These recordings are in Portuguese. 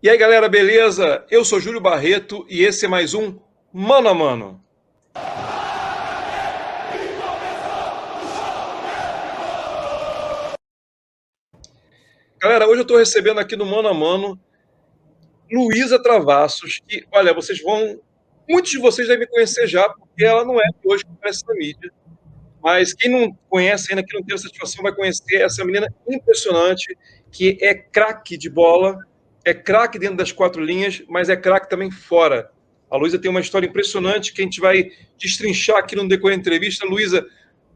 E aí, galera, beleza? Eu sou Júlio Barreto e esse é mais um Mano a Mano. Galera, hoje eu estou recebendo aqui no Mano a Mano Luísa Travassos, que, olha, muitos de vocês devem conhecer já, porque ela não é de hoje que aparece na mídia. Mas quem não conhece ainda, quem não tem essa satisfação, vai conhecer essa menina impressionante, que é craque de bola, é craque dentro das quatro linhas, mas é craque também fora. A Luísa tem uma história impressionante que a gente vai destrinchar aqui no decorrer da entrevista. Luísa,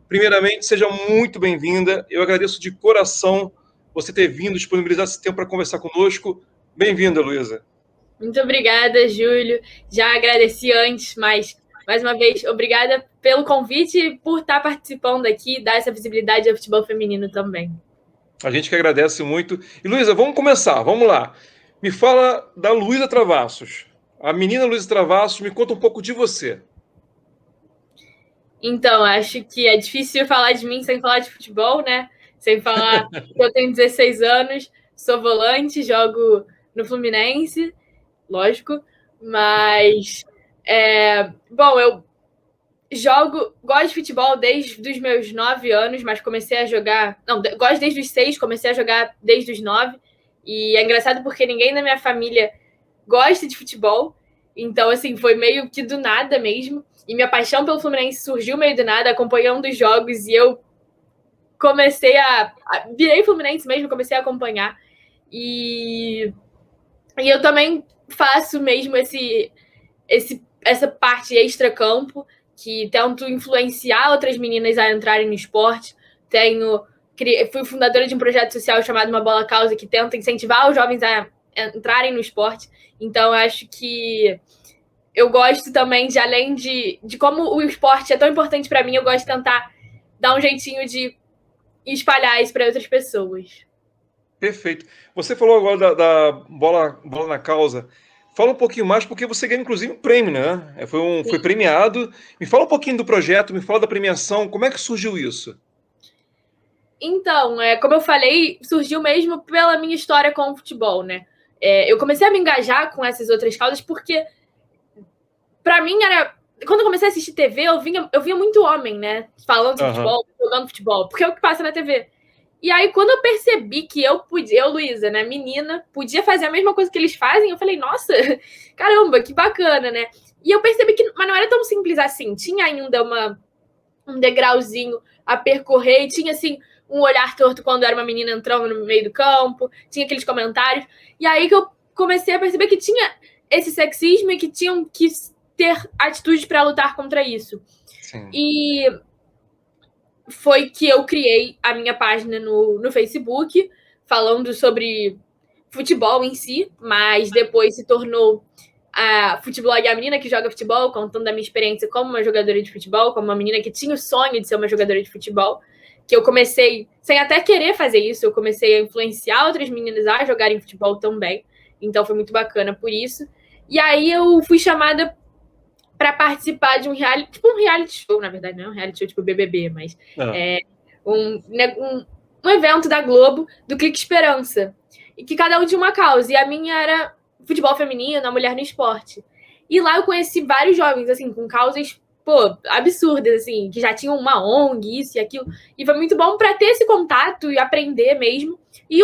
primeiramente, seja muito bem-vinda. Eu agradeço de coração você ter vindo, disponibilizar esse tempo para conversar conosco. Bem-vinda, Luísa. Muito obrigada, Júlio. Já agradeci antes, mas mais uma vez, obrigada pelo convite e por estar participando aqui e dar essa visibilidade ao futebol feminino também. A gente que agradece muito. E, Luísa, vamos começar, vamos lá. Me fala da Luísa Travassos. A menina Luísa Travassos, me conta um pouco de você. Então, acho que é difícil falar de mim sem falar de futebol, né? Sem falar que eu tenho 16 anos, sou volante, jogo no Fluminense, lógico, mas bom, eu gosto de futebol desde os meus 9 anos, mas comecei a jogar. Não, gosto desde os 6, comecei a jogar desde os 9. E é engraçado porque ninguém na minha família gosta de futebol. Então, assim, foi meio que do nada mesmo. E minha paixão pelo Fluminense surgiu meio do nada, acompanhando os jogos. E eu comecei virei Fluminense mesmo, comecei a acompanhar. E eu também faço mesmo essa parte extra-campo, que tento influenciar outras meninas a entrarem no esporte. Fui fundadora de um projeto social chamado Uma Bola Causa, que tenta incentivar os jovens a entrarem no esporte. Então, acho que eu gosto também de, além de como o esporte é tão importante para mim, eu gosto de tentar dar um jeitinho de espalhar isso para outras pessoas. Perfeito. Você falou agora da bola na causa. Fala um pouquinho mais, porque você ganhou inclusive um prêmio, né? Foi premiado. Me fala um pouquinho do projeto, me fala da premiação. Como é que surgiu isso? Então, como eu falei, surgiu mesmo pela minha história com o futebol, né? Eu comecei a me engajar com essas outras causas porque, para mim, era. Quando eu comecei a assistir TV, eu via muito homem, né? Falando de Aham. futebol, jogando futebol, porque é o que passa na TV. E aí, quando eu percebi que eu, Luísa, né, menina, podia fazer a mesma coisa que eles fazem, eu falei, nossa, caramba, que bacana, né? E eu percebi que, mas não era tão simples assim. Tinha ainda um degrauzinho a percorrer, e tinha, assim, um olhar torto quando era uma menina entrando no meio do campo, tinha aqueles comentários. E aí que eu comecei a perceber que tinha esse sexismo e que tinham que ter atitudes para lutar contra isso. Sim. E foi que eu criei a minha página no Facebook, falando sobre futebol em si, mas depois se tornou a Futeblog, a menina que joga futebol, contando a minha experiência como uma jogadora de futebol, como uma menina que tinha o sonho de ser uma jogadora de futebol, que eu comecei, sem até querer fazer isso, eu comecei a influenciar outras meninas a jogarem futebol também, então foi muito bacana por isso. E aí eu fui chamada para participar de um reality, tipo um reality show, na verdade, não é um reality show tipo BBB, mas Ah, é um evento da Globo do Clique Esperança. E que cada um tinha uma causa. E a minha era futebol feminino, a mulher no esporte. E lá eu conheci vários jovens, assim, com causas, pô, absurdas, assim, que já tinham uma ONG, isso e aquilo. E foi muito bom para ter esse contato e aprender mesmo. E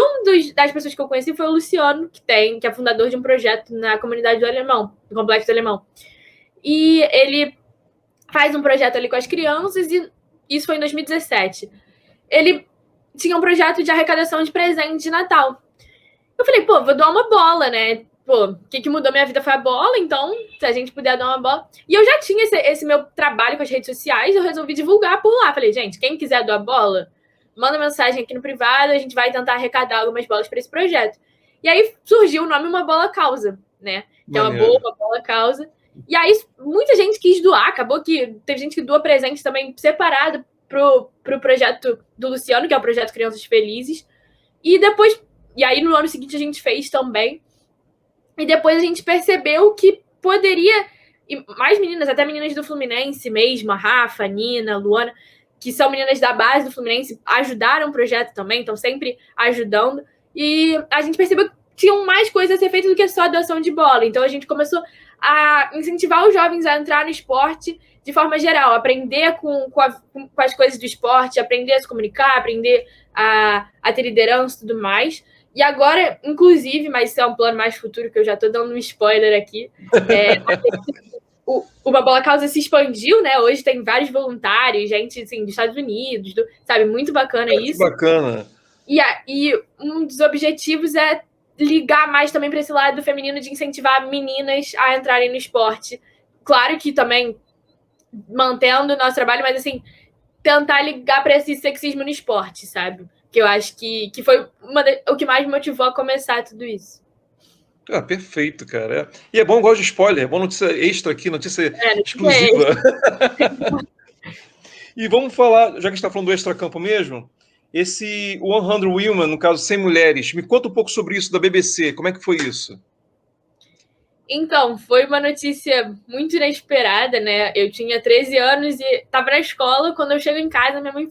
das pessoas que eu conheci foi o Luciano, que é fundador de um projeto na comunidade do Alemão, do Complexo do Alemão. E ele faz um projeto ali com as crianças, e isso foi em 2017. Ele tinha um projeto de arrecadação de presente de Natal. Eu falei, pô, vou doar uma bola, né? Pô, o que mudou minha vida foi a bola, então, se a gente puder dar uma bola. E eu já tinha esse meu trabalho com as redes sociais, eu resolvi divulgar por lá. Falei, gente, quem quiser doar bola, manda mensagem aqui no privado, a gente vai tentar arrecadar algumas bolas para esse projeto. E aí surgiu o nome Uma Bola Causa, né? Que é uma boa, maneiro. uma bola causa. E aí muita gente quis doar, acabou que teve gente que doa presente também separado pro projeto do Luciano, que é o projeto Crianças Felizes. E depois, e aí no ano seguinte a gente fez também. E depois a gente percebeu que poderia, e mais meninas, até meninas do Fluminense mesmo, a Rafa, a Nina, a Luana, que são meninas da base do Fluminense, ajudaram o projeto também, estão sempre ajudando. E a gente percebeu tinham mais coisas a ser feitas do que só doação de bola. Então a gente começou a incentivar os jovens a entrar no esporte de forma geral, aprender com as coisas do esporte, aprender a se comunicar, aprender a ter liderança e tudo mais. E agora, inclusive, mas isso é um plano mais futuro, que eu já estou dando um spoiler aqui, Uma Bola Causa se expandiu, né? Hoje tem vários voluntários, gente assim, dos Estados Unidos, sabe? Muito bacana isso. Que bacana. E um dos objetivos é ligar mais também para esse lado feminino de incentivar meninas a entrarem no esporte. Claro que também mantendo o nosso trabalho, mas assim, tentar ligar para esse sexismo no esporte, sabe? Que eu acho que foi o que mais me motivou a começar tudo isso. Perfeito, cara. E é bom, eu gosto de spoiler, é bom notícia extra aqui, notícia exclusiva. E vamos falar, já que a gente está falando do extracampo mesmo, esse 100 Women, no caso 100 mulheres, me conta um pouco sobre isso da BBC, como é que foi isso? Então, foi uma notícia muito inesperada, né? Eu tinha 13 anos e estava na escola. Quando eu chego em casa, minha mãe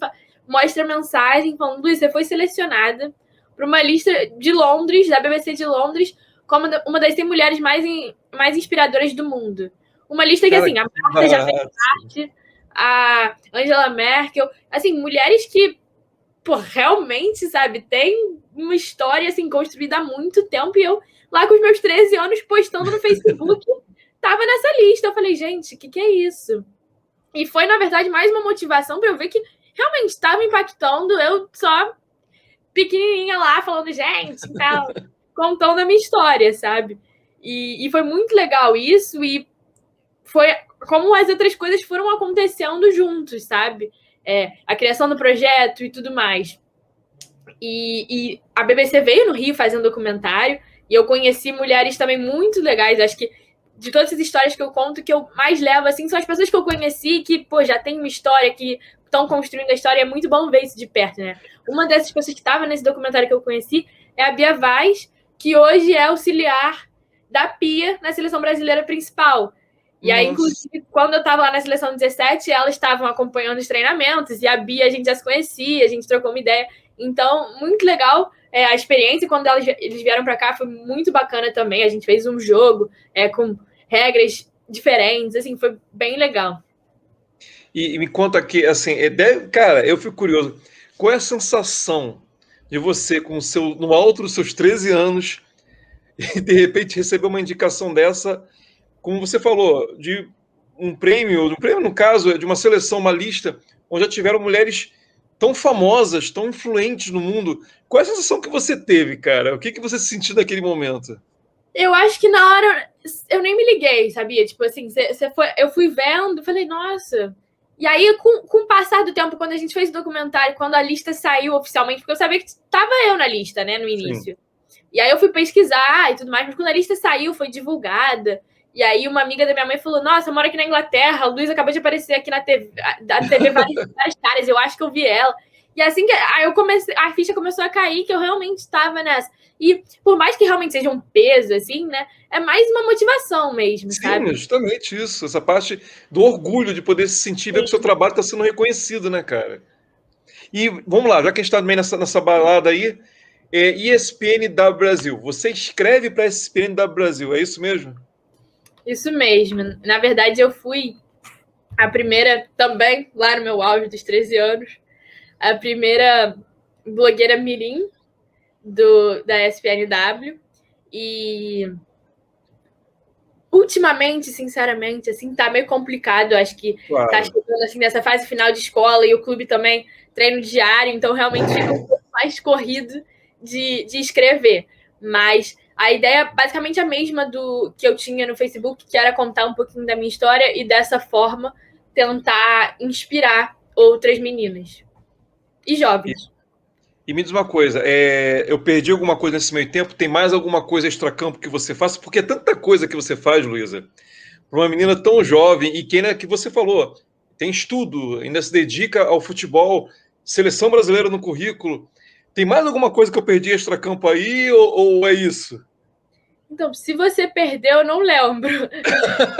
mostra mensagem falando: Luiz, você foi selecionada para uma lista de Londres, da BBC de Londres, como uma das 100 mulheres mais inspiradoras do mundo. Uma lista que, assim, a Marta já fez parte, a Angela Merkel, assim, mulheres que, pô, realmente, sabe, tem uma história, assim, construída há muito tempo, e eu, lá com os meus 13 anos, postando no Facebook, tava nessa lista. Eu falei, gente, o que é isso? E foi, na verdade, mais uma motivação para eu ver que realmente estava impactando, eu só pequenininha lá, falando, gente, tal, contando a minha história, sabe? E foi muito legal isso, e foi como as outras coisas foram acontecendo juntos, sabe? A criação do projeto e tudo mais. E a BBC veio no Rio fazer um documentário, e eu conheci mulheres também muito legais. Acho que de todas as histórias que eu conto, que eu mais levo, assim, são as pessoas que eu conheci, que, pô, já tem uma história, que estão construindo a história. É muito bom ver isso de perto, né? Uma dessas pessoas que estava nesse documentário que eu conheci é a Bia Vaz, que hoje é auxiliar da Pia na seleção brasileira principal. E aí, inclusive, quando eu estava lá na seleção 17, elas estavam acompanhando os treinamentos, e a Bia, a gente já se conhecia, a gente trocou uma ideia. Então, muito legal a experiência. Quando eles vieram para cá, foi muito bacana também. A gente fez um jogo com regras diferentes, assim, foi bem legal. E me conta aqui, assim, cara, eu fico curioso, qual é a sensação de você, no alto dos seus 13 anos, e de repente receber uma indicação dessa, como você falou, de um prêmio no caso, de uma seleção, uma lista, onde já tiveram mulheres tão famosas, tão influentes no mundo. Qual é a sensação que você teve, cara? O que você sentiu naquele momento? Eu acho que na hora eu nem me liguei, sabia? Tipo assim, eu fui vendo, falei, nossa. E aí, com o passar do tempo, quando a gente fez o documentário, quando a lista saiu oficialmente, porque eu sabia que estava eu na lista, né, no início. Sim. E aí eu fui pesquisar e tudo mais, mas quando a lista saiu, foi divulgada. E aí uma amiga da minha mãe falou, nossa, eu moro aqui na Inglaterra, a Luísa acabou de aparecer aqui na TV, várias caras, eu acho que eu vi ela. E assim que aí a ficha começou a cair, que eu realmente estava nessa. E por mais que realmente seja um peso, assim, né? É mais uma motivação mesmo, sabe? Sim, justamente isso. Essa parte do orgulho de poder se sentir ver que o seu trabalho está sendo reconhecido, né, cara? E vamos lá, já que a gente está meio nessa balada aí, ESPN da Brasil. Você escreve para a ESPN da Brasil, é isso mesmo? Isso mesmo. Na verdade, eu fui a primeira também, lá no meu auge dos 13 anos, a primeira blogueira mirim da ESPNW. E ultimamente, sinceramente, assim, tá meio complicado. Acho que tá chegando assim nessa fase final de escola, e o clube também treino diário, então realmente fica um pouco mais corrido de escrever. Mas a ideia é basicamente a mesma do que eu tinha no Facebook, que era contar um pouquinho da minha história e dessa forma tentar inspirar outras meninas e jovens. E me diz uma coisa, eu perdi alguma coisa nesse meio tempo? Tem mais alguma coisa extracampo que você faça? Porque é tanta coisa que você faz, Luísa, para uma menina tão jovem e que você falou, tem estudo, ainda se dedica ao futebol, seleção brasileira no currículo. Tem mais alguma coisa que eu perdi extracampo aí ou é isso? Então, se você perdeu, eu não lembro.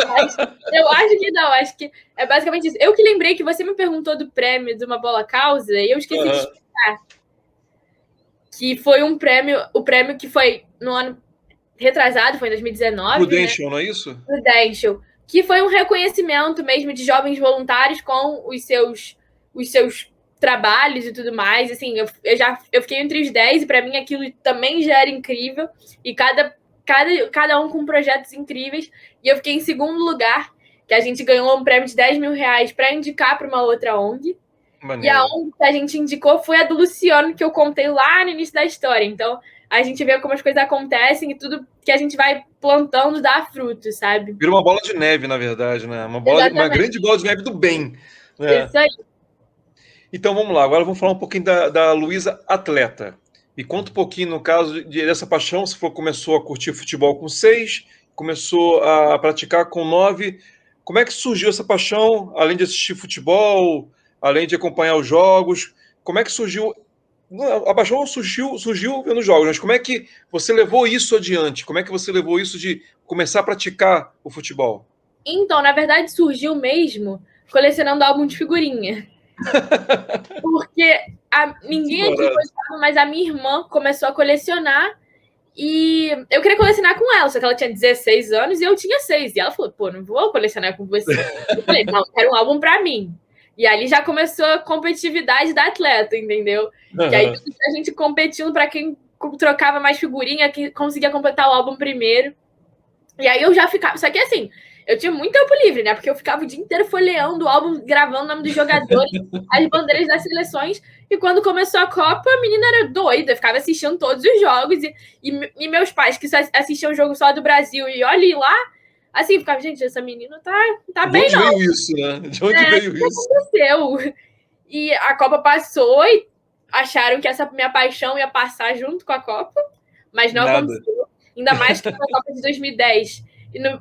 Mas eu acho que não, acho que é basicamente isso. Eu que lembrei que você me perguntou do prêmio de uma bola causa e eu esqueci de explicar. Que foi um prêmio, o prêmio que foi no ano retrasado, foi em 2019, Prudential, não é isso? Prudential, que foi um reconhecimento mesmo de jovens voluntários com os seus trabalhos e tudo mais. Assim, eu fiquei entre os 10 e para mim aquilo também já era incrível. E cada um com projetos incríveis. E eu fiquei em segundo lugar, que a gente ganhou um prêmio de 10 mil reais para indicar para uma outra ONG. Maneiro. E a ONG que a gente indicou foi a do Luciano, que eu contei lá no início da história. Então, a gente vê como as coisas acontecem e tudo que a gente vai plantando dá fruto, sabe? Vira uma bola de neve, na verdade, né? Uma grande bola de neve do bem. Né? Isso aí. Então vamos lá, agora vamos falar um pouquinho da Luísa atleta. Me conta um pouquinho, no caso, dessa paixão. Você começou a curtir futebol com 6, começou a praticar com 9. Como é que surgiu essa paixão, além de assistir futebol, além de acompanhar os jogos? Como é que surgiu? A paixão surgiu nos jogos, mas como é que você levou isso adiante? Como é que você levou isso de começar a praticar o futebol? Então, na verdade, surgiu mesmo colecionando álbum de figurinha. Porque ninguém aqui gostava, mas a minha irmã começou a colecionar e eu queria colecionar com ela, só que ela tinha 16 anos e eu tinha 6. E ela falou, pô, não vou colecionar com você. Eu falei, não, eu quero um álbum pra mim. E ali já começou a competitividade da atleta, entendeu? E aí a gente competindo pra quem trocava mais figurinha, que conseguia completar o álbum primeiro. E aí eu já ficava. Só que assim, eu tinha muito tempo livre, né? Porque eu ficava o dia inteiro folheando o álbum, gravando o nome dos jogadores, as bandeiras das seleções. E quando começou a Copa, a menina era doida, ficava assistindo todos os jogos. E meus pais, que assistiam o jogo só do Brasil, e olhe lá, assim, ficava, gente, essa menina tá bem, não. De onde veio isso, né? De onde veio isso? Aconteceu? E a Copa passou e acharam que essa minha paixão ia passar junto com a Copa, mas não aconteceu. Ainda mais que na Copa de 2010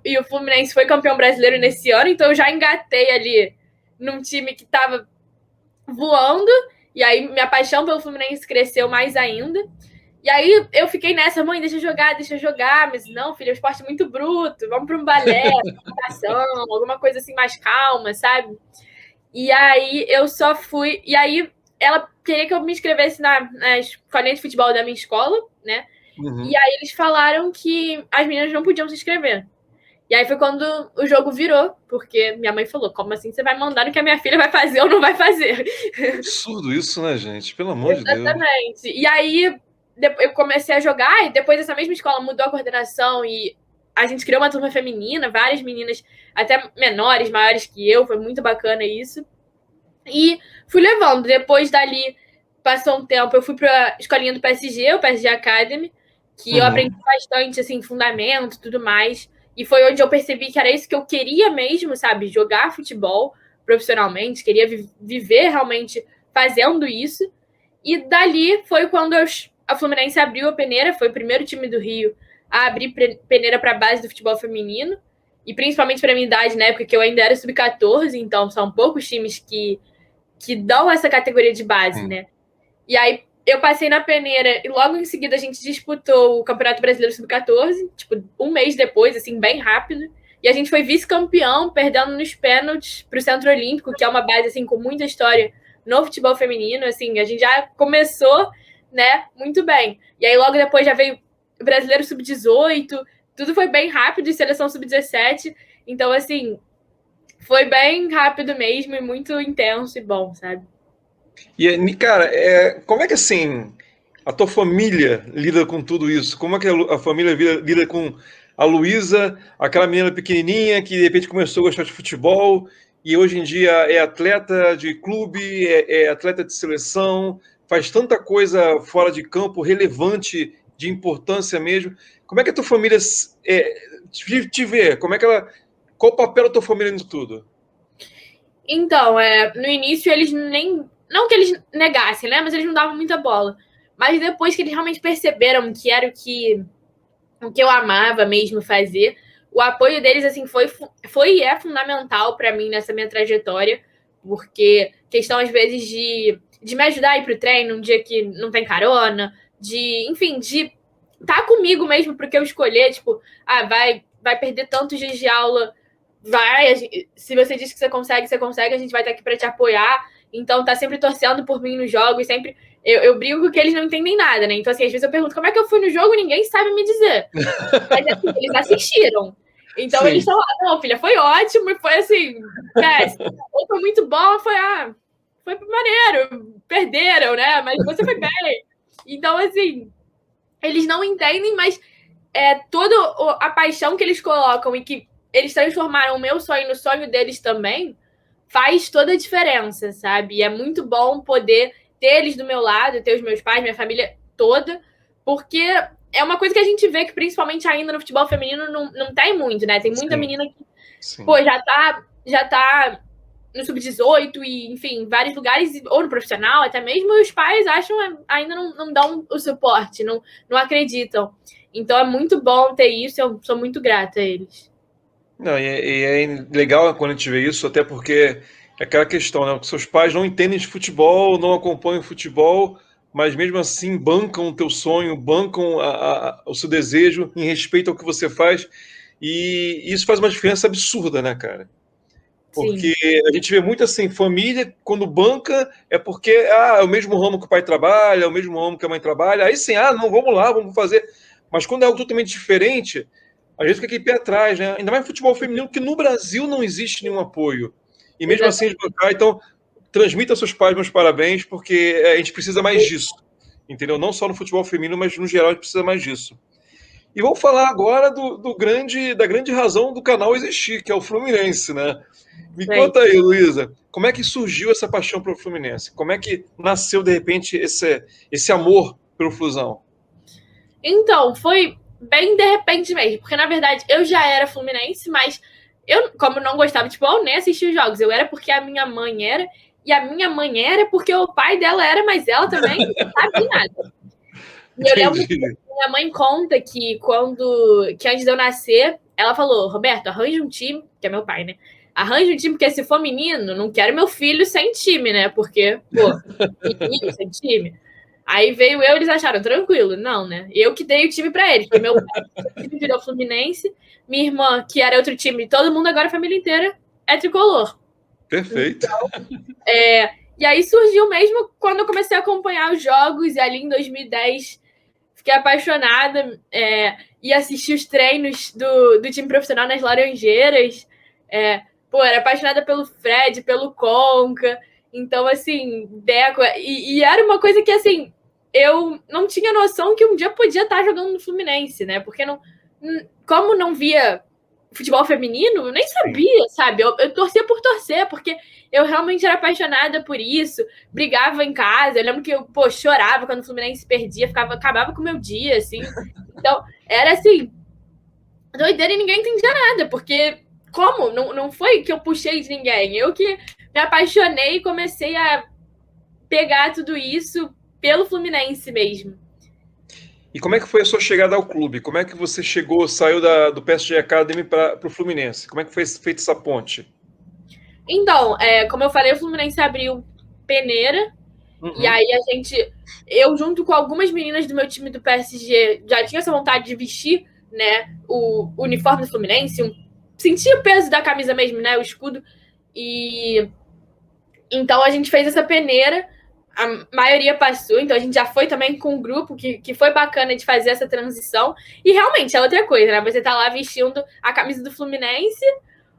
e o Fluminense foi campeão brasileiro nesse ano, então eu já engatei ali num time que estava voando, e aí minha paixão pelo Fluminense cresceu mais ainda. E aí eu fiquei nessa, mãe, deixa eu jogar, mas não, filho, é um esporte muito bruto, vamos para um balé, natação, alguma coisa assim mais calma, sabe? E aí eu só fui. E aí ela queria que eu me inscrevesse na escolinha de futebol da minha escola, né? Uhum. E aí eles falaram que as meninas não podiam se inscrever. E aí foi quando o jogo virou, porque minha mãe falou, como assim você vai mandar no que a minha filha vai fazer ou não vai fazer? Absurdo isso, né, gente? Pelo amor de Deus. Exatamente. E aí eu comecei a jogar, e depois essa mesma escola mudou a coordenação e a gente criou uma turma feminina, várias meninas, até menores, maiores que eu, foi muito bacana isso. E fui levando. Depois dali, passou um tempo, eu fui pra escolinha do PSG, o PSG Academy, que eu aprendi bastante, assim, fundamento e tudo mais. E foi onde eu percebi que era isso que eu queria mesmo, sabe? Jogar futebol profissionalmente, queria viver realmente fazendo isso. E dali foi quando a Fluminense abriu a peneira, foi o primeiro time do Rio a abrir peneira para a base do futebol feminino, e principalmente para a minha idade, na época que eu ainda era sub-14, então são poucos times que dão essa categoria de base, né? E aí eu passei na peneira e logo em seguida a gente disputou o Campeonato Brasileiro Sub-14, tipo, um mês depois, assim, bem rápido. E a gente foi vice-campeão, perdendo nos pênaltis para o Centro Olímpico, que é uma base, assim, com muita história no futebol feminino. Assim, a gente já começou, né, muito bem. E aí logo depois já veio o Brasileiro Sub-18, tudo foi bem rápido, e Seleção Sub-17. Então, assim, foi bem rápido mesmo e muito intenso e bom, sabe? E, cara, como é que, assim, a tua família lida com tudo isso? Como é que a família lida com a Luísa, aquela menina pequenininha que de repente começou a gostar de futebol e hoje em dia é atleta de clube, é atleta de seleção, faz tanta coisa fora de campo, relevante, de importância mesmo. Como é que a tua família te vê? Qual o papel da tua família nisso tudo? Então, no início eles nem... Não que eles negassem, né? Mas eles não davam muita bola. Mas depois que eles realmente perceberam que era o que eu amava mesmo fazer, o apoio deles, assim, foi e é fundamental para mim nessa minha trajetória, porque questão, às vezes, de me ajudar a ir pro treino um dia que não tem carona, enfim, de estar comigo mesmo porque eu escolher, tipo, vai perder tantos dias de aula, se você diz que você consegue, a gente vai estar aqui para te apoiar. Então tá sempre torcendo por mim nos jogos, sempre Eu brigo que eles não entendem nada, né? Então, assim, às vezes eu pergunto como é que eu fui no jogo e ninguém sabe me dizer. Mas, assim, eles assistiram. Então, Sim. eles estão lá, não, filha, foi ótimo, e foi assim, ou foi muito bom, foi maneiro, perderam, né? Mas você foi bem. Então, assim, eles não entendem, mas toda a paixão que eles colocam e que eles transformaram o meu sonho no sonho deles também, faz toda a diferença, sabe? E é muito bom poder ter eles do meu lado, ter os meus pais, minha família toda, porque é uma coisa que a gente vê que, principalmente ainda no futebol feminino, não tem muito, né? Tem muita menina que, pô, já tá no sub-18 e, enfim, em vários lugares, ou no profissional até mesmo, e os pais acham, ainda não dão o suporte, não acreditam. Então é muito bom ter isso, eu sou muito grata a eles. Não, e é legal quando a gente vê isso, até porque é aquela questão, né? Seus pais não entendem de futebol, não acompanham futebol, mas mesmo assim bancam o teu sonho, bancam o seu desejo em respeito ao que você faz, e isso faz uma diferença absurda, né, cara? Porque Sim. a gente vê muito assim, família, quando banca, é porque é o mesmo ramo que o pai trabalha, é o mesmo ramo que a mãe trabalha, aí sim, não, vamos lá, vamos fazer. Mas quando é algo totalmente diferente, a gente fica aqui pé atrás, né? Ainda mais futebol feminino, que no Brasil não existe nenhum apoio. E mesmo assim eles bancar, então transmita aos seus pais meus parabéns, porque a gente precisa mais disso. Entendeu? Não só no futebol feminino, mas no geral a gente precisa mais disso. E vamos falar agora da grande razão do canal existir, que é o Fluminense, né? Me conta aí, Luísa, como é que surgiu essa paixão pelo Fluminense? Como é que nasceu, de repente, esse amor pelo Flusão? Então, foi bem de repente mesmo, porque na verdade eu já era fluminense, mas eu, como não gostava de futebol, nem assistia os jogos. Eu era porque a minha mãe era, e a minha mãe era porque o pai dela era, mas ela também não sabe nada. E eu lembro que Entendi. minha mãe conta que antes de eu nascer, ela falou: Roberto, arranja um time, que é meu pai, né? Arranja um time, porque se for menino, não quero meu filho sem time, né? Porque, pô, menino sem time. Aí veio eu, eles acharam tranquilo. Não, né? Eu que dei o time pra eles, porque meu pai virou Fluminense, minha irmã, que era outro time, todo mundo agora, a família inteira, é tricolor. Perfeito. E aí surgiu mesmo quando eu comecei a acompanhar os jogos, e ali em 2010 fiquei apaixonada e assisti os treinos do time profissional nas Laranjeiras. Era apaixonada pelo Fred, pelo Conca. Então, assim, Deco. E era uma coisa que, assim, eu não tinha noção que um dia podia estar jogando no Fluminense, né? Porque como não via futebol feminino, eu nem sabia, sabe? Eu torcia por torcer, porque eu realmente era apaixonada por isso, brigava em casa. Eu lembro que eu, chorava quando o Fluminense perdia, acabava com o meu dia, assim. Então, era assim, doideira e ninguém entendia nada, porque como? Não foi que eu puxei de ninguém, eu que me apaixonei e comecei a pegar tudo isso pelo Fluminense mesmo. E como é que foi a sua chegada ao clube? Como é que você saiu do PSG Academy para o Fluminense? Como é que foi feita essa ponte? Então, como eu falei, o Fluminense abriu peneira. E Uhum. aí eu junto com algumas meninas do meu time do PSG, já tinha essa vontade de vestir, né, o uniforme do Fluminense, sentia o peso da camisa mesmo, né, o escudo. E então a gente fez essa peneira, a maioria passou, então a gente já foi também com um grupo que foi bacana de fazer essa transição. E realmente é outra coisa, né? Você tá lá vestindo a camisa do Fluminense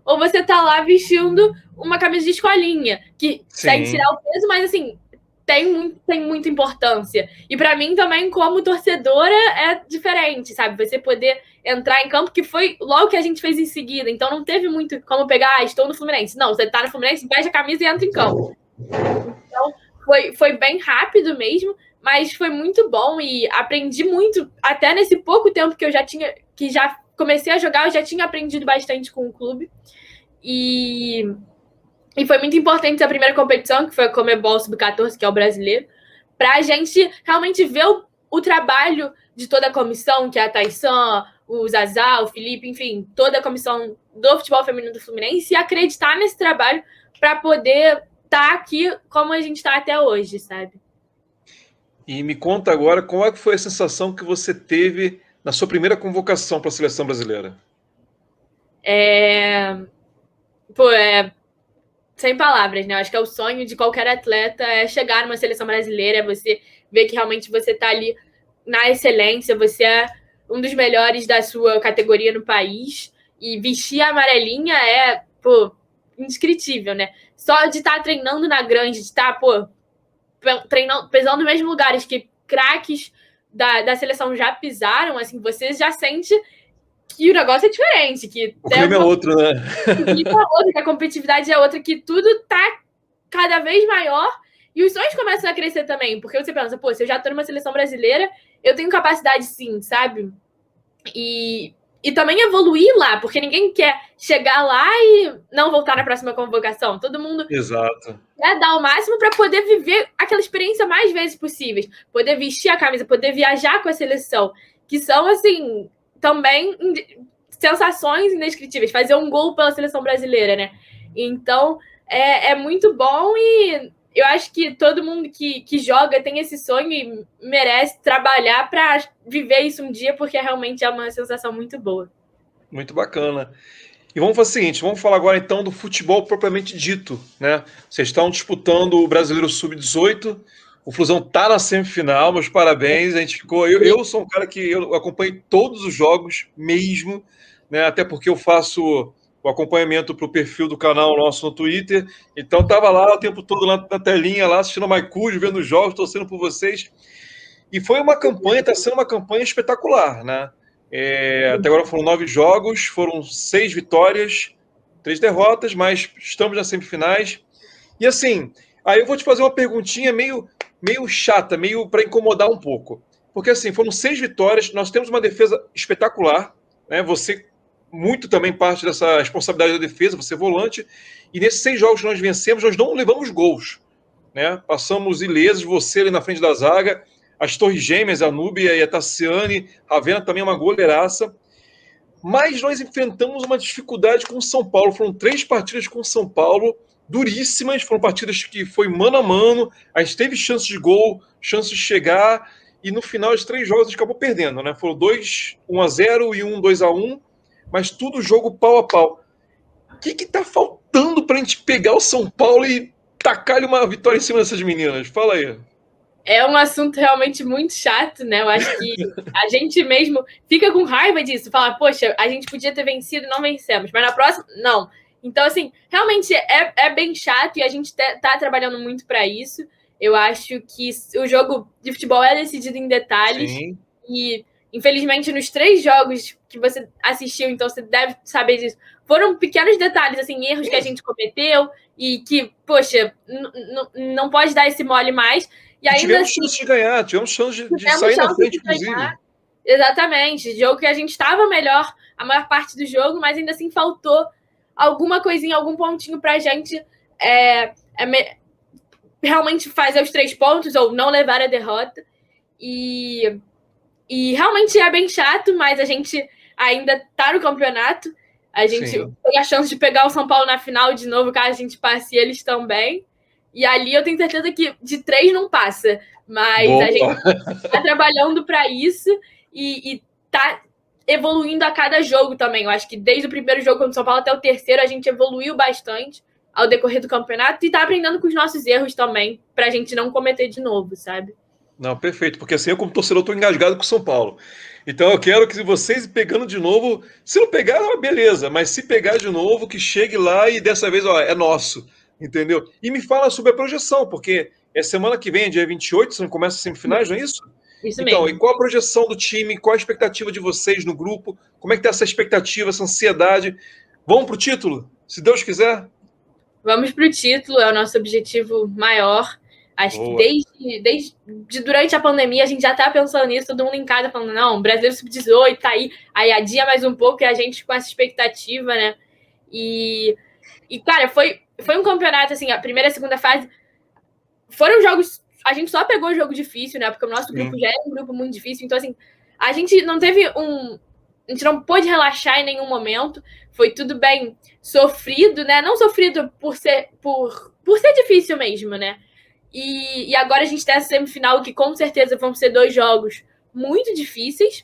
ou você tá lá vestindo uma camisa de escolinha, que sem Sim. tirar o peso, mas assim, tem muita importância. E para mim também, como torcedora, é diferente, sabe? Você poder entrar em campo, que foi logo que a gente fez em seguida. Então não teve muito como pegar, estou no Fluminense. Não, você tá no Fluminense, veste a camisa e entra em campo. Então foi bem rápido mesmo, mas foi muito bom e aprendi muito. Até nesse pouco tempo que já comecei a jogar, eu já tinha aprendido bastante com o clube. E foi muito importante a primeira competição, que foi a Comebol Sub-14, que é o brasileiro, para a gente realmente ver o trabalho de toda a comissão, que é a Taissan, o Zazá, o Felipe, enfim, toda a comissão do futebol feminino do Fluminense, e acreditar nesse trabalho para poder estar aqui como a gente está até hoje, sabe? E me conta agora qual é que foi a sensação que você teve na sua primeira convocação para a seleção brasileira? Pô, sem palavras, né? Eu acho que é o sonho de qualquer atleta é chegar numa seleção brasileira, é você ver que realmente você está ali na excelência, você é um dos melhores da sua categoria no país, e vestir a amarelinha é, pô, indescritível, né? Só de estar treinando na grande, de estar, pô, treinando, pisando nos mesmos lugares que craques da seleção já pisaram, assim, você já sente que o negócio é diferente, que O clima é outro, né? Que a competitividade é outra, que tudo tá cada vez maior e os sonhos começam a crescer também, porque você pensa, pô, se eu já tô numa seleção brasileira, eu tenho capacidade sim, sabe? E também evoluir lá, porque ninguém quer chegar lá e não voltar na próxima convocação. Todo mundo Exato. quer dar o máximo para poder viver aquela experiência mais vezes possíveis, poder vestir a camisa, poder viajar com a seleção, que são, assim, também sensações indescritíveis. Fazer um gol pela seleção brasileira, né? Então, é muito bom e eu acho que todo mundo que joga tem esse sonho e merece trabalhar para viver isso um dia, porque realmente é uma sensação muito boa. Muito bacana. E vamos fazer o seguinte, vamos falar agora então do futebol propriamente dito, né? Vocês estão disputando o Brasileiro Sub-18, o Flusão tá na semifinal, meus parabéns, a gente ficou... Eu sou um cara que eu acompanho todos os jogos mesmo, né? Até porque eu faço o acompanhamento para o perfil do canal nosso no Twitter, então tava lá o tempo todo lá na telinha, lá assistindo a Maicujo, vendo os jogos, torcendo por vocês. E foi uma campanha, está sendo uma campanha espetacular, né? Até agora foram 9 jogos, foram 6 vitórias, 3 derrotas, mas estamos nas semifinais. E assim, aí eu vou te fazer uma perguntinha meio chata, meio para incomodar um pouco. Porque assim, foram 6 vitórias, nós temos uma defesa espetacular, né? Você muito também parte dessa responsabilidade da defesa, você é volante, e nesses 6 jogos que nós vencemos, nós não levamos gols, né? Passamos ilesos, você ali na frente da zaga, as torres gêmeas, a Núbia e a Tassiane, Ravena também é uma goleiraça. Mas nós enfrentamos uma dificuldade com o São Paulo. Foram 3 partidas com o São Paulo, duríssimas. Foram partidas que foi mano a mano. A gente teve chance de gol, chance de chegar. E no final, os 3 jogos, a gente acabou perdendo, né? Foram 2 1-0 e 1 2-1. Mas tudo jogo pau a pau. O que está faltando para a gente pegar o São Paulo e tacar-lhe uma vitória em cima dessas meninas? Fala aí. É um assunto realmente muito chato, né? Eu acho que a gente mesmo fica com raiva disso. Fala, poxa, a gente podia ter vencido e não vencemos. Mas na próxima, não. Então, assim, realmente é bem chato e a gente tá trabalhando muito para isso. Eu acho que o jogo de futebol é decidido em detalhes. Sim. E, infelizmente, nos 3 jogos que você assistiu, então você deve saber disso, foram pequenos detalhes, assim, erros que a gente cometeu e que, poxa, não pode dar esse mole mais. E ainda tivemos assim, chance de ganhar, tivemos chance de sair na frente, inclusive. Exatamente. Jogo que a gente estava melhor a maior parte do jogo, mas ainda assim faltou alguma coisinha, algum pontinho pra gente realmente fazer os 3 pontos ou não levar a derrota. E realmente é bem chato, mas a gente ainda tá no campeonato. A gente tem a chance de pegar o São Paulo na final de novo, caso a gente passe eles também. E ali eu tenho certeza que de 3 não passa. Mas Boa. a gente tá trabalhando para isso e tá evoluindo a cada jogo também. Eu acho que desde o primeiro jogo contra o São Paulo até o terceiro, a gente evoluiu bastante ao decorrer do campeonato e tá aprendendo com os nossos erros também, pra gente não cometer de novo, sabe? Não, perfeito, porque assim eu como torcedor estou engasgado com o São Paulo. Então eu quero que vocês pegando de novo, se não pegar, beleza, mas se pegar de novo, que chegue lá e dessa vez, ó, é nosso, entendeu? E me fala sobre a projeção, porque é semana que vem, dia 28, você não começa as semifinais, não é isso? Isso então, mesmo. E qual a projeção do time, qual a expectativa de vocês no grupo, como é que tá essa expectativa, essa ansiedade? Vamos pro título, se Deus quiser? Vamos pro título, é o nosso objetivo maior. Acho Boa. que desde durante a pandemia a gente já tá pensando nisso, todo mundo em casa falando, não, Brasileiro Sub-18 tá aí adia mais um pouco e a gente com essa expectativa, né? E cara, foi um campeonato, assim, a primeira e a segunda fase foram jogos, a gente só pegou jogo difícil, né? Porque o nosso grupo já é um grupo muito difícil, então, assim, a gente não teve a gente não pôde relaxar em nenhum momento, foi tudo bem sofrido, né? Não sofrido por ser difícil mesmo, né? E agora a gente tem essa semifinal que com certeza vão ser 2 jogos muito difíceis,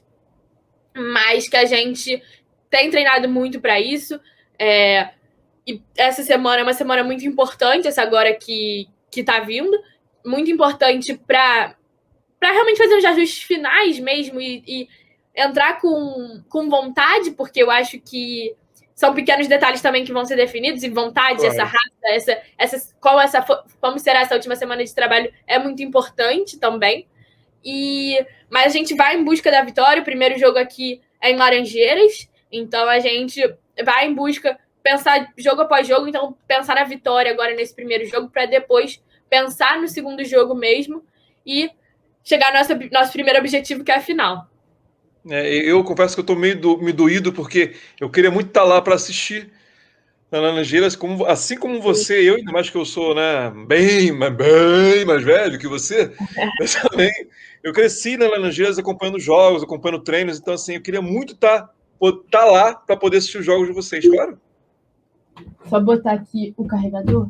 mas que a gente tem treinado muito para isso. E essa semana é uma semana muito importante, essa agora que tá vindo, muito importante para para realmente fazer os ajustes finais mesmo e entrar com vontade, porque eu acho que são pequenos detalhes também que vão ser definidos, e vontade, Claro. essa raça, como será essa última semana de trabalho é muito importante também. Mas a gente vai em busca da vitória. O primeiro jogo aqui é em Laranjeiras, então a gente vai em busca, pensar jogo após jogo, então pensar na vitória agora nesse primeiro jogo, para depois pensar no segundo jogo mesmo e chegar ao nosso primeiro objetivo, que é a final. Eu confesso que eu estou meio doído, porque eu queria muito estar lá para assistir na Laranjeiras, assim como você, eu, ainda mais que eu sou, né, bem mais velho que você, mas também eu cresci na Laranjeiras acompanhando jogos, acompanhando treinos, então assim, eu queria muito estar lá para poder assistir os jogos de vocês, claro. Só botar aqui o carregador.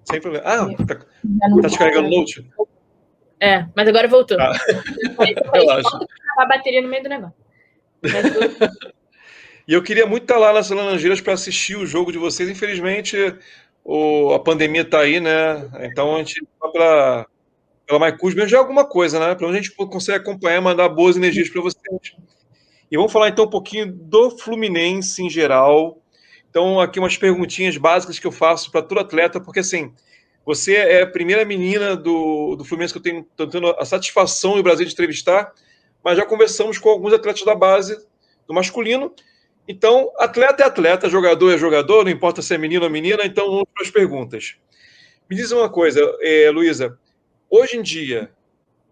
Sem problema. Tá te carregando o note? Mas agora voltou. Relaxa. A bateria no meio do negócio. E eu queria muito estar lá nas Laranjeiras para assistir o jogo de vocês. Infelizmente, a pandemia está aí, né? Então a gente vai pela MyCus mesmo, já é alguma coisa, né? Pelo menos a gente consegue acompanhar, mandar boas energias para vocês. E vamos falar então um pouquinho do Fluminense em geral. Então, aqui umas perguntinhas básicas que eu faço para todo atleta, porque assim, você é a primeira menina do Fluminense que eu estou tendo a satisfação e o prazer de entrevistar, mas já conversamos com alguns atletas da base do masculino. Então, atleta é atleta, jogador é jogador, não importa se é menino ou menina. Então, vamos para as perguntas. Me diz uma coisa, Luísa, hoje em dia,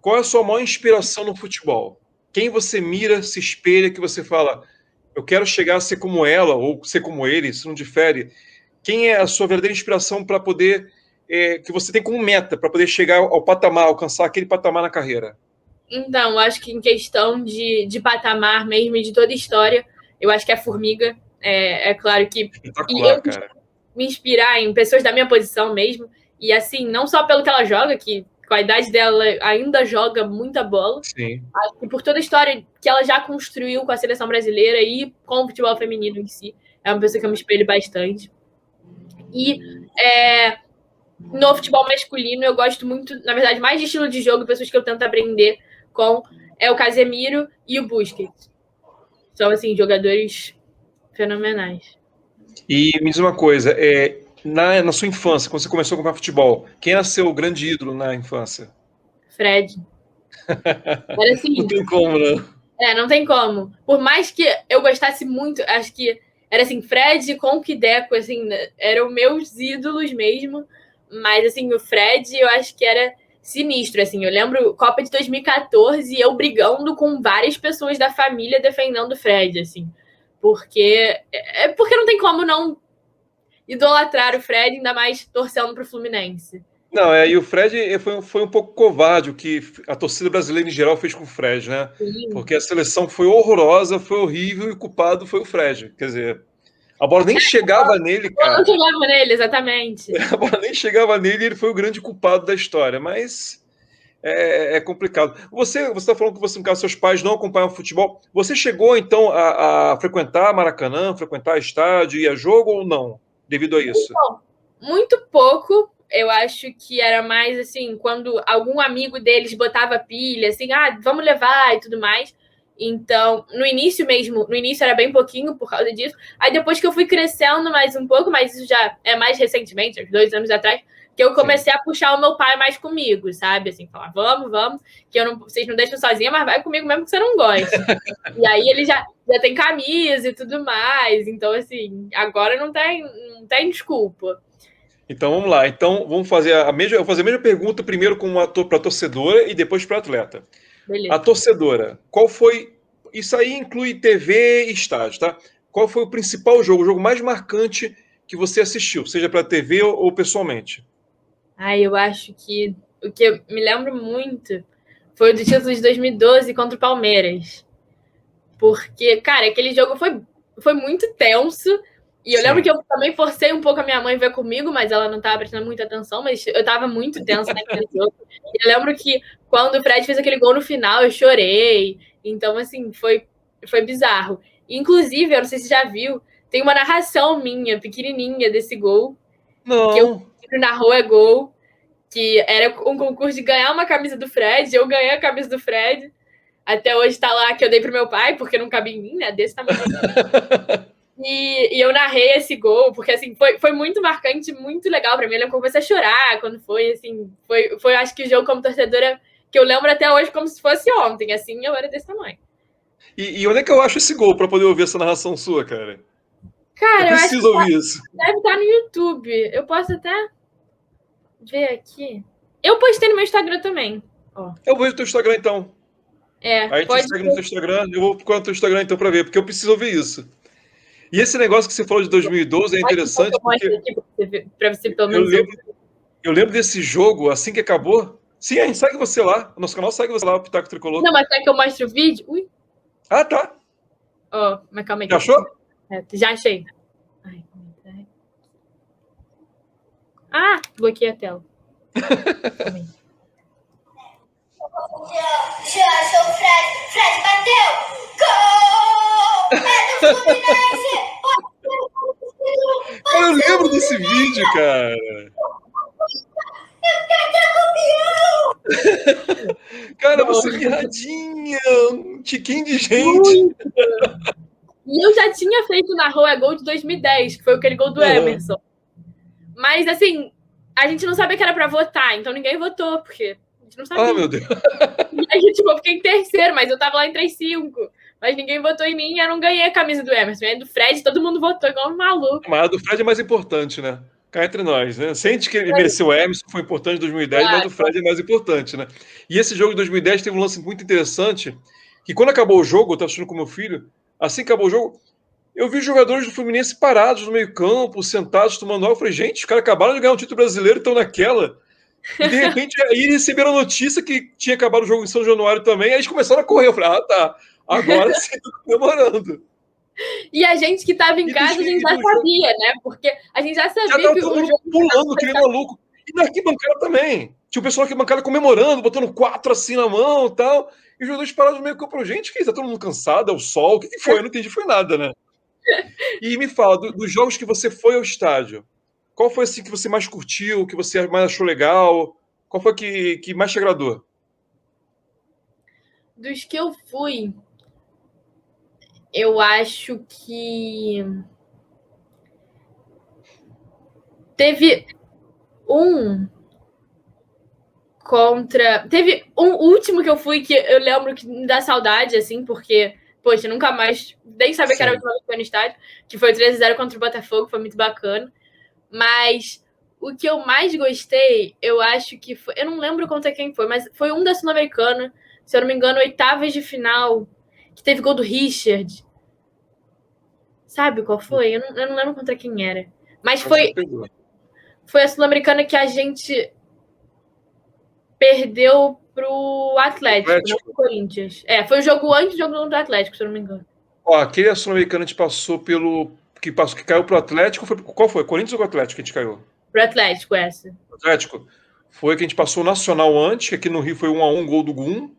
qual é a sua maior inspiração no futebol? Quem você mira, se espelha, que você fala, eu quero chegar a ser como ela, ou ser como ele, isso não difere. Quem é a sua verdadeira inspiração para poder, que você tem como meta, para poder chegar ao patamar, alcançar aquele patamar na carreira? Então, acho que em questão de patamar mesmo, e de toda a história, eu acho que a Formiga, é claro que... Espetacular, cara. Me inspirar em pessoas da minha posição mesmo, e assim, não só pelo que ela joga, que com a idade dela ainda joga muita bola, sim, acho que por toda a história que ela já construiu com a seleção brasileira e com o futebol feminino em si, é uma pessoa que eu me espelho bastante. E no futebol masculino eu gosto muito, na verdade, mais de estilo de jogo, pessoas que eu tento aprender com, é o Casemiro e o Busquets. São, assim, jogadores fenomenais. E me diz uma coisa, na sua infância, quando você começou a acompanhar futebol, quem era seu grande ídolo na infância? Fred. Era assim, não tem como, né? Não tem como. Por mais que eu gostasse muito, acho que era assim, Fred com o Kideco, assim, eram meus ídolos mesmo. Mas, assim, o Fred, eu acho que era sinistro, assim. Eu lembro Copa de 2014, eu brigando com várias pessoas da família defendendo o Fred, assim. Porque não tem como não idolatrar o Fred, ainda mais torcendo pro Fluminense. Não, e o Fred foi um pouco covarde o que a torcida brasileira em geral fez com o Fred, né? Sim. Porque a seleção foi horrorosa, foi horrível e o culpado foi o Fred. Quer dizer, a bola nem chegava nele, cara. Não chegava nele, exatamente. A bola nem chegava nele e ele foi o grande culpado da história. Mas é complicado. Você está falando que você, no caso, seus pais não acompanham futebol. Você chegou, então, a frequentar Maracanã, frequentar estádio, ir a jogo ou não, devido a isso? Então, muito pouco. Eu acho que era mais assim, quando algum amigo deles botava pilha, assim, vamos levar e tudo mais. Então, no início era bem pouquinho por causa disso. Aí depois que eu fui crescendo mais um pouco, mas isso já é mais recentemente, uns 2 anos atrás, que eu comecei a puxar o meu pai mais comigo, sabe? Assim, falar, vamos, que vocês não deixam sozinha, mas vai comigo mesmo que você não gosta. E aí ele já tem camisa e tudo mais. Então, assim, agora não tem desculpa. Então vamos lá. Então vamos fazer a mesma pergunta primeiro para a torcedora e depois para o atleta. Beleza. A torcedora, qual foi? Isso aí inclui TV e estádio, tá? Qual foi o principal jogo, o jogo mais marcante que você assistiu, seja para TV ou pessoalmente? Eu acho que o que eu me lembro muito foi o do título de 2012 contra o Palmeiras. Porque, cara, aquele jogo foi muito tenso. E eu lembro que eu também forcei um pouco a minha mãe ver comigo, mas ela não estava prestando muita atenção, mas eu estava muito tensa naquele jogo. E eu lembro que quando o Fred fez aquele gol no final, eu chorei. Então, assim, foi bizarro. Inclusive, eu não sei se você já viu, tem uma narração minha, pequenininha, desse gol. Não. Que eu narrou gol. que era um concurso de ganhar uma camisa do Fred. Eu ganhei a camisa do Fred. Até hoje tá lá, que eu dei pro meu pai, porque não cabia em mim, né? Desse tamanho. E eu narrei esse gol, porque assim, foi muito marcante, muito legal pra mim. Eu lembro que eu comecei a chorar quando foi, assim, foi acho que o jogo como torcedora que eu lembro até hoje como se fosse ontem, assim, eu era desse tamanho. E onde é que eu acho esse gol pra poder ouvir essa narração sua, cara? Cara, eu preciso ouvir isso. Deve estar no YouTube. Eu posso até ver aqui. Eu postei no meu Instagram também. Ó. Eu vou no teu Instagram, então. Aí tu segue no teu Instagram, eu vou procurar no teu Instagram, então, pra ver, porque eu preciso ouvir isso. E esse negócio que você falou de 2012 é interessante, porque pra você, pelo menos, eu lembro desse jogo, assim que acabou. Sim, a gente segue você lá. O nosso canal segue você lá, o Pitaco Tricolor. Não, mas quer que eu mostre o vídeo? Ui. Ah, tá. Ó, mas calma aí. Já achou? Já achei. Ai, ah, bloqueei a tela. Já o Fred bateu! Gol! É do Fluminense! Eu lembro desse vídeo, cara. Cara, você mirradinha, um tiquinho de gente. E eu já tinha feito na Rua Gol de 2010, que foi aquele gol do Emerson. Mas, assim, a gente não sabia que era pra votar, então ninguém votou, porque a gente não sabia. Ah, meu Deus. E aí, tipo, eu fiquei em terceiro, mas eu tava lá em 3-5. Mas ninguém votou em mim e eu não ganhei a camisa do Emerson. E do Fred, todo mundo votou igual um maluco. Mas a do Fred é mais importante, né? Cá entre nós, né? Sente que ele mereceu o Emerson, foi importante em 2010, claro. Mas o Fred é mais importante, né? E esse jogo de 2010 teve um lance muito interessante, que quando acabou o jogo, eu tava assistindo com meu filho, assim que acabou o jogo, eu vi os jogadores do Fluminense parados no meio campo, sentados, tomando água. Eu falei, gente, os caras acabaram de ganhar um título brasileiro e estão naquela. E de repente, aí eles receberam a notícia que tinha acabado o jogo em São Januário também, aí eles começaram a correr. Eu falei, ah, tá, agora sim, tô comemorando. E a gente que tava em casa, a gente já sabia, né? Porque a gente já sabia que o jogo pulando, que nem maluco. E na arquibancada também. Tinha o pessoal na arquibancada comemorando, botando 4 assim na mão e tal. E os jogadores parados no meio campo. Gente, que isso? Tá todo mundo cansado? É o sol? O que foi? Eu não entendi, foi nada, né? E me fala, dos jogos que você foi ao estádio, qual foi assim que você mais curtiu, que você mais achou legal? Qual foi que mais te agradou? Dos que eu fui, eu acho que teve um contra... Teve um último que eu fui que eu lembro que me dá saudade, assim, porque, poxa, nunca mais nem sabia que era a última vez que foi no estádio, que foi 3-0 contra o Botafogo, foi muito bacana. Mas o que eu mais gostei, eu acho que foi... Eu não lembro contra quem foi, mas foi um da Sul-Americana, se eu não me engano, oitavas de final, que teve gol do Richard. Sabe qual foi? Eu não lembro contra quem era. Mas foi a Sul-Americana que a gente perdeu pro Atlético. Não pro Corinthians. Foi o jogo antes do jogo do Atlético, se eu não me engano. Ó, aquele Sul-Americano a gente passou pelo... Que caiu pro Atlético, qual foi? Corinthians ou Atlético que a gente caiu? Pro Atlético, essa. Atlético. Foi que a gente passou o Nacional antes, que aqui no Rio foi 1-1, gol do Gum.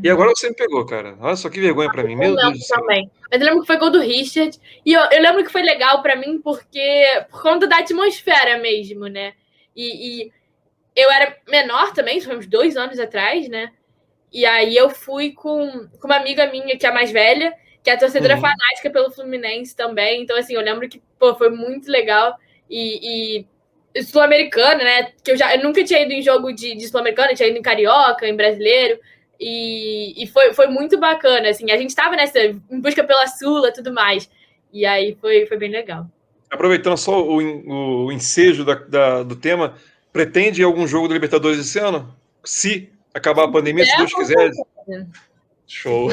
E agora você me pegou, cara. Olha só que vergonha pra mim. Meu Deus do céu. Também. Mas eu lembro que foi gol do Richard. E eu lembro que foi legal pra mim porque... Por conta da atmosfera mesmo, né? E eu era menor também, foi uns 2 anos atrás, né? E aí eu fui com uma amiga minha, que é a mais velha, que é a torcedora fanática pelo Fluminense também. Então, assim, eu lembro que, pô, foi muito legal. E Sul-Americana, né? Que eu nunca tinha ido em jogo de Sul-Americana, eu tinha ido em Carioca, em Brasileiro. E foi muito bacana, assim. A gente tava nessa, em busca pela Sula e tudo mais. E aí foi bem legal. Aproveitando só o ensejo do tema, pretende algum jogo da Libertadores esse ano? Se acabar a pandemia, se Deus quiser. Show.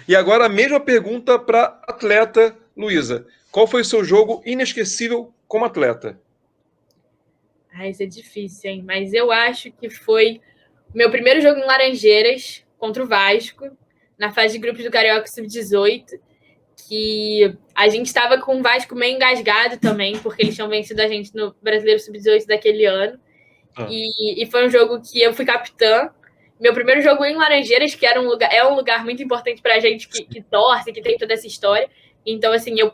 E agora a mesma pergunta para atleta, Luísa. Qual foi o seu jogo inesquecível como atleta? Isso é difícil, hein? Mas eu acho que foi meu primeiro jogo em Laranjeiras contra o Vasco, na fase de grupos do Carioca Sub-18, que a gente estava com o Vasco meio engasgado também, porque eles tinham vencido a gente no Brasileiro Sub-18 daquele ano. E foi um jogo que eu fui capitã. Meu primeiro jogo em Laranjeiras, que é um lugar muito importante pra gente que torce, que tem toda essa história. Então, assim, eu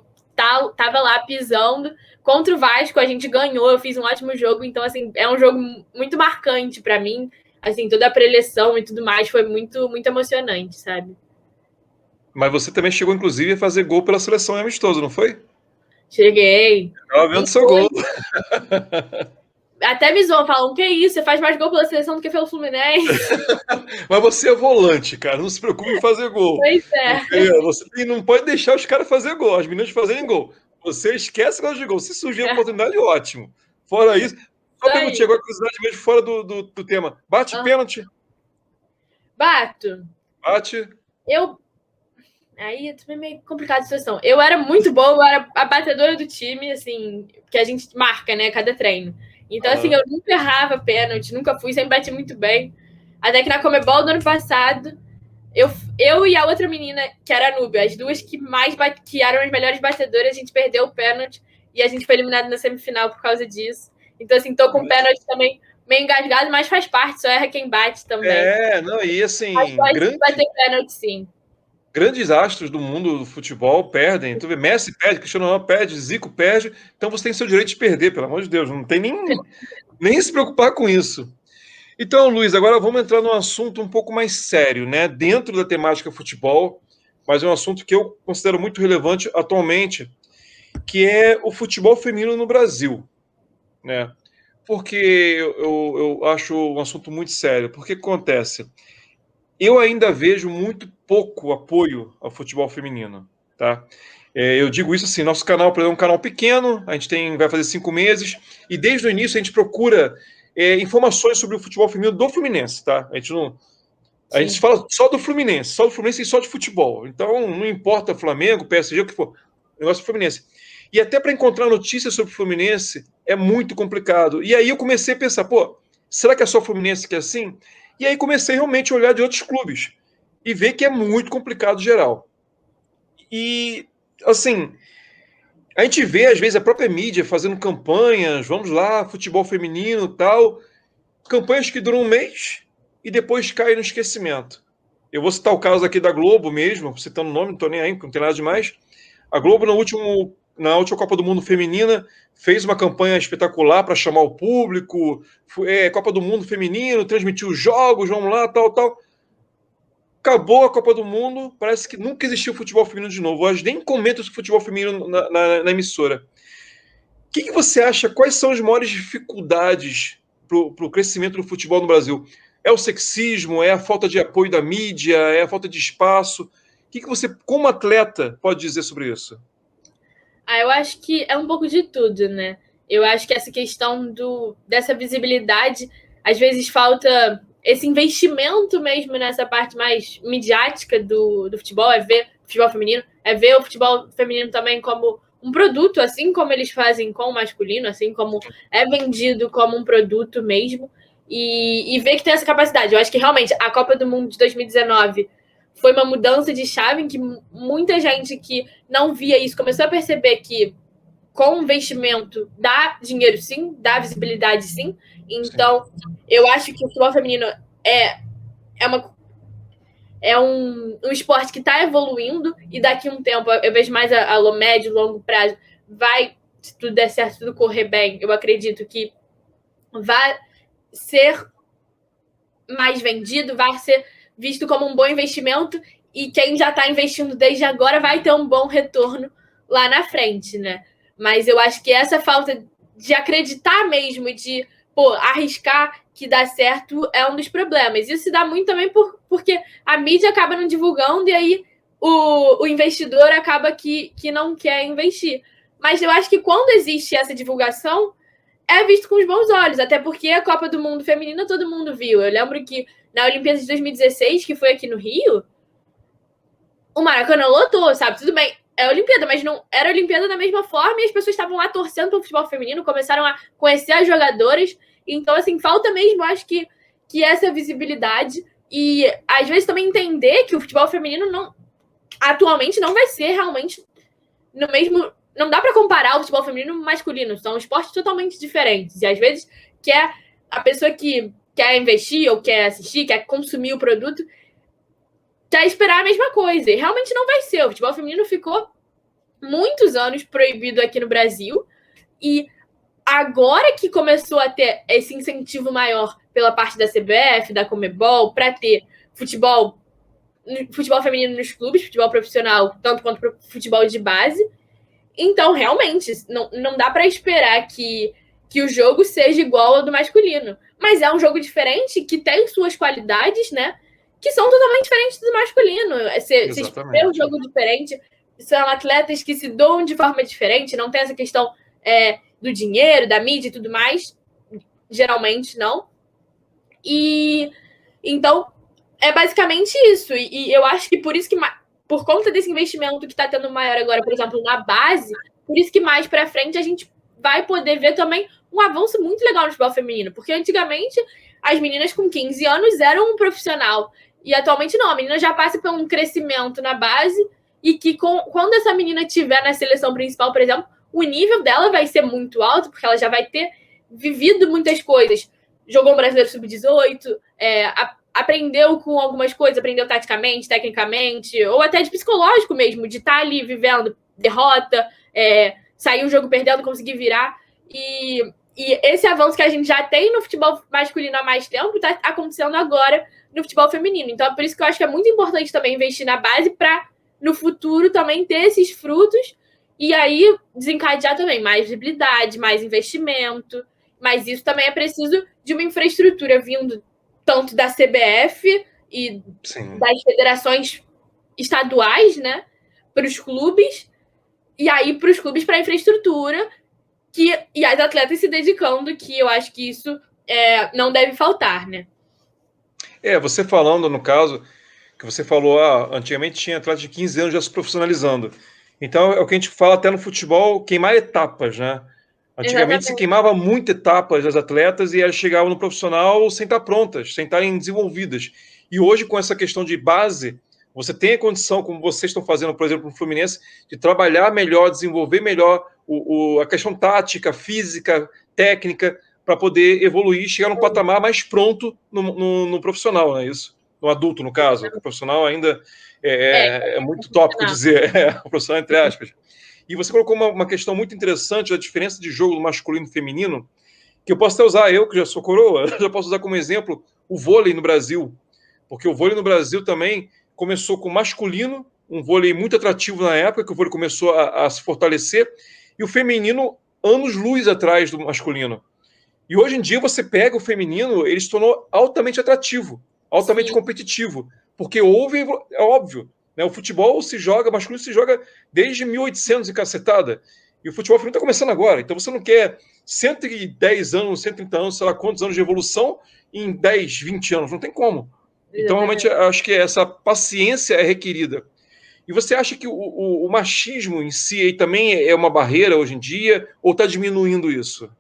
tava lá pisando. Contra o Vasco, a gente ganhou, eu fiz um ótimo jogo. Então, assim, é um jogo muito marcante para mim. Assim, toda a preleção e tudo mais foi muito, muito emocionante, sabe? Mas você também chegou, inclusive, a fazer gol pela seleção amistosa, não foi? Cheguei. Tava vendo seu gol. Até me zoam, falam, que isso? Você faz mais gol pela seleção do que pelo Fluminense? Mas você é volante, cara. Não se preocupe em fazer gol. Pois é. Você não pode deixar os caras fazerem gol, as meninas fazerem gol. Você esquece gosta de gol. Se surgir a oportunidade, ótimo. Fora isso, só perguntinha agora, curiosidade mesmo, fora do tema. Bate pênalti? Bato. Bate? Aí é meio complicada a situação. Eu era muito boa, eu era a batedora do time, assim, que a gente marca, né, cada treino. Então, assim, eu nunca errava pênalti, nunca fui, sempre bati muito bem. Até que na Comebol do ano passado, eu e a outra menina, que era a Núbia, as duas que eram as melhores batedoras, a gente perdeu o pênalti e a gente foi eliminado na semifinal por causa disso. Então, assim, tô com o pênalti também meio engasgado, mas faz parte, só erra quem bate também. E assim, bater pênalti, sim. Grandes astros do mundo do futebol perdem. Tu vê, Messi perde, Cristiano Ronaldo perde, Zico perde. Então você tem seu direito de perder, pelo amor de Deus. Não tem nem se preocupar com isso. Então, Luiz, agora vamos entrar num assunto um pouco mais sério, né? Dentro da temática futebol, mas é um assunto que eu considero muito relevante atualmente, que é o futebol feminino no Brasil, né? Porque eu acho um assunto muito sério. Porque que acontece? Eu ainda vejo muito pouco apoio ao futebol feminino, tá? Eu digo isso assim, nosso canal, por exemplo, é um canal pequeno, a gente vai fazer 5 meses, e desde o início a gente procura informações sobre o futebol feminino do Fluminense, tá? A gente fala só do Fluminense e só de futebol. Então, não importa Flamengo, PSG, o que for, o negócio é Fluminense. E até para encontrar notícias sobre o Fluminense é muito complicado. E aí eu comecei a pensar, será que é só o Fluminense que é assim? E aí comecei realmente a olhar de outros clubes e ver que é muito complicado geral. E, assim, a gente vê, às vezes, a própria mídia fazendo campanhas, vamos lá, futebol feminino e tal, campanhas que duram um mês e depois caem no esquecimento. Eu vou citar o caso aqui da Globo mesmo, citando o nome, não estou nem aí, porque não tem nada demais. A Globo, na última Copa do Mundo Feminina, fez uma campanha espetacular para chamar o público, Copa do Mundo Feminino, transmitiu os jogos, vamos lá, tal. Acabou a Copa do Mundo, parece que nunca existiu futebol feminino de novo. Hoje nem comenta sobre futebol feminino na emissora. O que você acha, quais são as maiores dificuldades para o crescimento do futebol no Brasil? É o sexismo, é a falta de apoio da mídia, é a falta de espaço? O que você, como atleta, pode dizer sobre isso? Eu acho que é um pouco de tudo, né? Eu acho que essa questão dessa visibilidade, às vezes falta esse investimento mesmo nessa parte mais midiática do futebol, é ver futebol feminino, é ver o futebol feminino também como um produto, assim como eles fazem com o masculino, assim como é vendido como um produto mesmo, e ver que tem essa capacidade. Eu acho que realmente a Copa do Mundo de 2019 foi uma mudança de chave em que muita gente que não via isso começou a perceber que com investimento dá dinheiro sim, dá visibilidade sim. Então, eu acho que o futebol feminino é um esporte que está evoluindo e daqui a um tempo eu vejo mais a médio e longo prazo vai, se tudo der certo, se tudo correr bem, eu acredito que vai ser mais vendido, vai ser visto como um bom investimento e quem já está investindo desde agora vai ter um bom retorno lá na frente, né? Mas eu acho que essa falta de acreditar mesmo, de arriscar que dá certo é um dos problemas. Isso se dá muito também porque a mídia acaba não divulgando e aí o investidor acaba que não quer investir. Mas eu acho que quando existe essa divulgação, é visto com os bons olhos, até porque a Copa do Mundo Feminina todo mundo viu. Eu lembro que na Olimpíada de 2016, que foi aqui no Rio, o Maracanã lotou, sabe? Tudo bem, é Olimpíada, mas não era Olimpíada da mesma forma e as pessoas estavam lá torcendo pelo futebol feminino, começaram a conhecer as jogadoras. Então, assim, falta mesmo, acho que essa visibilidade e, às vezes, também entender que o futebol feminino atualmente não vai ser realmente no mesmo... Não dá para comparar o futebol feminino e o masculino. São esportes totalmente diferentes. E, às vezes, a pessoa que quer investir ou quer assistir, quer consumir o produto, quer esperar a mesma coisa. E realmente não vai ser. O futebol feminino ficou muitos anos proibido aqui no Brasil, e agora que começou a ter esse incentivo maior pela parte da CBF, da Conmebol, para ter futebol feminino nos clubes, futebol profissional, tanto quanto futebol de base. Então, realmente, não dá para esperar que o jogo seja igual ao do masculino. Mas é um jogo diferente, que tem suas qualidades, né? Que são totalmente diferentes do masculino. Você vê um jogo diferente, são atletas que se doam de forma diferente, não tem essa questão do dinheiro, da mídia e tudo mais. Geralmente, não. E então, é basicamente isso. E eu acho que por isso que, por conta desse investimento que está tendo maior agora, por exemplo, na base, por isso que mais para frente a gente vai poder ver também um avanço muito legal no futebol feminino. Porque antigamente as meninas com 15 anos eram um profissional. E atualmente não, a menina já passa por um crescimento na base e que quando essa menina estiver na seleção principal, por exemplo, o nível dela vai ser muito alto, porque ela já vai ter vivido muitas coisas. Jogou um Brasileiro Sub-18, aprendeu com algumas coisas, aprendeu taticamente, tecnicamente, ou até de psicológico mesmo, de estar ali vivendo derrota, sair um jogo perdendo, conseguir virar. E esse avanço que a gente já tem no futebol masculino há mais tempo está acontecendo agora no futebol feminino. Então é por isso que eu acho que é muito importante também investir na base para, no futuro, também ter esses frutos e aí desencadear também mais visibilidade, mais investimento. Mas isso também é preciso de uma infraestrutura vindo tanto da CBF e das federações estaduais, né, para os clubes, e aí para os clubes para a infraestrutura, e as atletas se dedicando, que eu acho que isso não deve faltar, né? Você falando, no caso, que você falou, antigamente tinha atletas de 15 anos já se profissionalizando. Então, é o que a gente fala até no futebol, queimar etapas, né? Antigamente se queimava muito etapas das atletas e elas chegavam no profissional sem estar prontas, sem estarem desenvolvidas. E hoje, com essa questão de base, você tem a condição, como vocês estão fazendo, por exemplo, no Fluminense, de trabalhar melhor, desenvolver melhor a questão tática, física, técnica, para poder evoluir e chegar num patamar mais pronto no profissional, não é isso? No adulto, no caso. O profissional ainda é muito tópico dizer, o profissional entre aspas. E você colocou uma questão muito interessante da diferença de jogo do masculino e feminino, que eu posso até usar, eu que já sou coroa, já posso usar como exemplo o vôlei no Brasil. Porque o vôlei no Brasil também começou com o masculino, um vôlei muito atrativo na época, que o vôlei começou a se fortalecer, e o feminino anos-luz atrás do masculino. E hoje em dia você pega o feminino, ele se tornou altamente atrativo, altamente competitivo, porque houve, é óbvio, né, o futebol se joga, o masculino se joga desde 1800 e cacetada, e o futebol feminino está começando agora, então você não quer 110 anos, 130 anos, sei lá quantos anos de evolução em 10, 20 anos, não tem como. Então, realmente, acho que essa paciência é requerida. E você acha que o machismo em si também é uma barreira hoje em dia, ou está diminuindo isso?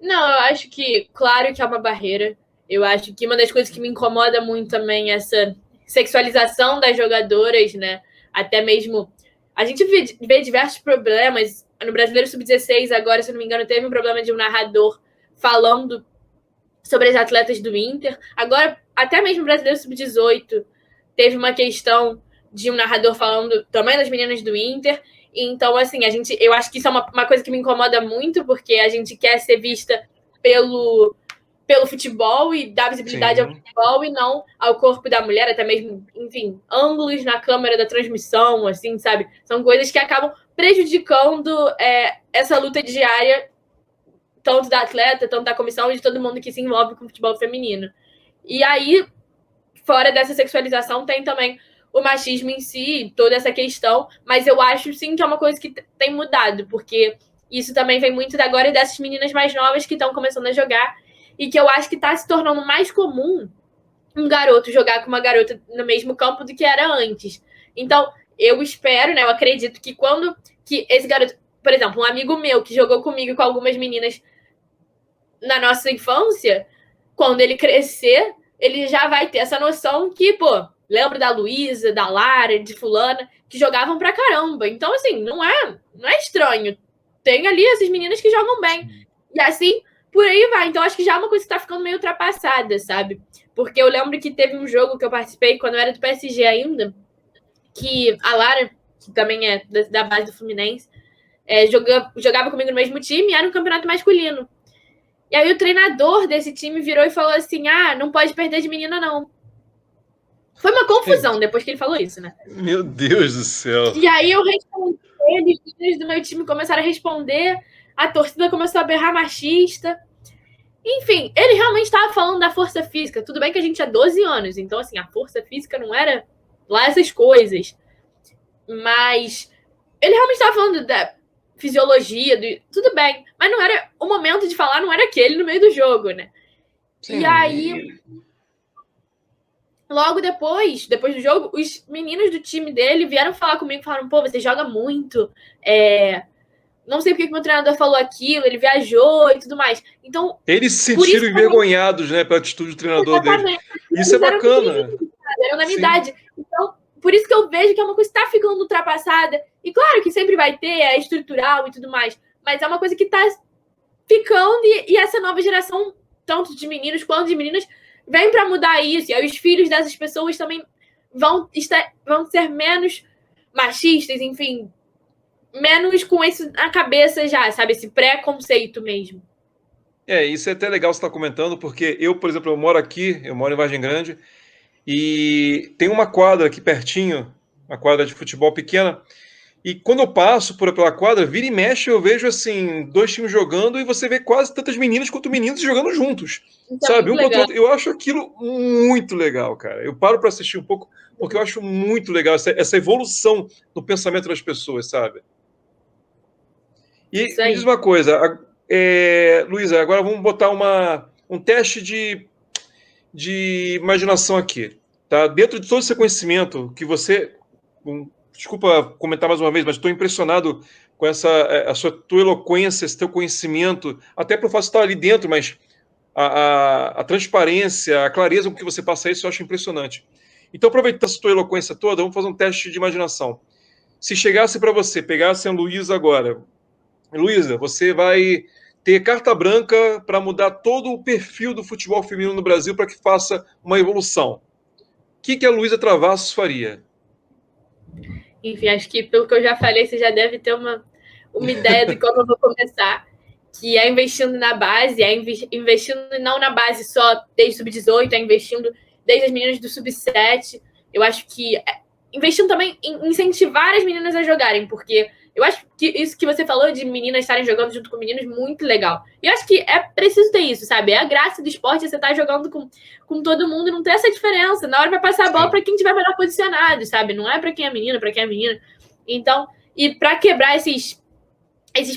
Não, eu acho que, claro que é uma barreira. Eu acho que uma das coisas que me incomoda muito também é essa sexualização das jogadoras, né? Até mesmo, a gente vê diversos problemas. No Brasileiro Sub-16, agora, se eu não me engano, teve um problema de um narrador falando sobre as atletas do Inter. Agora, até mesmo o Brasileiro Sub-18 teve uma questão de um narrador falando também das meninas do Inter. Então, assim, eu acho que isso é uma coisa que me incomoda muito, porque a gente quer ser vista pelo futebol e dar visibilidade ao futebol e não ao corpo da mulher, até mesmo, enfim, ângulos na câmera da transmissão, assim, sabe? São coisas que acabam prejudicando essa luta diária, tanto da atleta, tanto da comissão e de todo mundo que se envolve com o futebol feminino. E aí, fora dessa sexualização, tem também o machismo em si, toda essa questão, mas eu acho, sim, que é uma coisa que tem mudado, porque isso também vem muito agora dessas meninas mais novas que estão começando a jogar, e que eu acho que está se tornando mais comum um garoto jogar com uma garota no mesmo campo do que era antes. Então, eu espero, né, eu acredito que que esse garoto, por exemplo, um amigo meu que jogou comigo com algumas meninas na nossa infância, quando ele crescer, ele já vai ter essa noção que, pô, lembro da Luísa, da Lara, de fulana, que jogavam pra caramba. Então, assim, não é estranho. Tem ali essas meninas que jogam bem. E assim, por aí vai. Então, acho que já é uma coisa que tá ficando meio ultrapassada, sabe? Porque eu lembro que teve um jogo que eu participei, quando eu era do PSG ainda, que a Lara que também é da base do Fluminense, jogava comigo no mesmo time e era um campeonato masculino. E aí o treinador desse time virou e falou assim, não pode perder de menina, não. Foi uma confusão depois que ele falou isso, né? Meu Deus do céu. E aí eu respondi, os meninos do meu time começaram a responder, a torcida começou a berrar machista. Enfim, ele realmente estava falando da força física. Tudo bem que a gente tinha 12 anos, então assim, a força física não era lá essas coisas. Mas ele realmente estava falando da fisiologia, tudo bem. Mas não era o momento de falar, não era aquele no meio do jogo, né? Sim. E aí, logo depois do jogo, os meninos do time dele vieram falar comigo, falaram, pô, você joga muito, não sei porque que meu treinador falou aquilo, ele viajou e tudo mais. Então, eles se sentiram envergonhados, né, pela atitude do treinador dele. Isso é bacana. Eram na minha idade. Então, por isso que eu vejo que é uma coisa que está ficando ultrapassada. E claro que sempre vai ter, é estrutural e tudo mais. Mas é uma coisa que está ficando e essa nova geração, tanto de meninos quanto de meninas, vem para mudar isso. E aí os filhos dessas pessoas também vão ser menos machistas, enfim, menos com isso na cabeça já, sabe? Esse preconceito mesmo. Isso é até legal você estar comentando, porque eu, por exemplo, eu moro em Vargem Grande, e tem uma quadra aqui pertinho, uma quadra de futebol pequena, e quando eu passo pela quadra, vira e mexe, eu vejo assim, 2 times jogando, e você vê quase tantas meninas quanto meninos jogando juntos, então, sabe? Um contra o outro. Eu acho aquilo muito legal, cara. Eu paro para assistir um pouco, porque eu acho muito legal essa evolução no pensamento das pessoas, sabe? E me diz uma coisa, Luísa, agora vamos botar um teste de imaginação aqui, tá? Dentro de todo esse conhecimento que você... Desculpa comentar mais uma vez, mas estou impressionado com a tua eloquência, esse teu conhecimento, até por fato de estar ali dentro, mas a transparência, a clareza com que você passa isso, eu acho impressionante. Então, aproveitando essa tua eloquência toda, vamos fazer um teste de imaginação. Se chegasse para você, pegasse a Luísa agora... Luísa, você vai ter carta branca para mudar todo o perfil do futebol feminino no Brasil para que faça uma evolução. O que a Luísa Travassos faria? Enfim, acho que pelo que eu já falei, você já deve ter uma ideia de como eu vou começar, que é investindo na base, investindo não na base só desde sub-18, investindo desde as meninas do sub-7. Eu acho que investindo também em incentivar as meninas a jogarem, porque eu acho que isso que você falou de meninas estarem jogando junto com meninos, muito legal. E eu acho que é preciso ter isso, sabe? É a graça do esporte, é você estar jogando com todo mundo e não ter essa diferença. Na hora vai passar a bola para quem estiver melhor posicionado, sabe? Não é para quem é menina, para quem é menina. Então, e para quebrar esses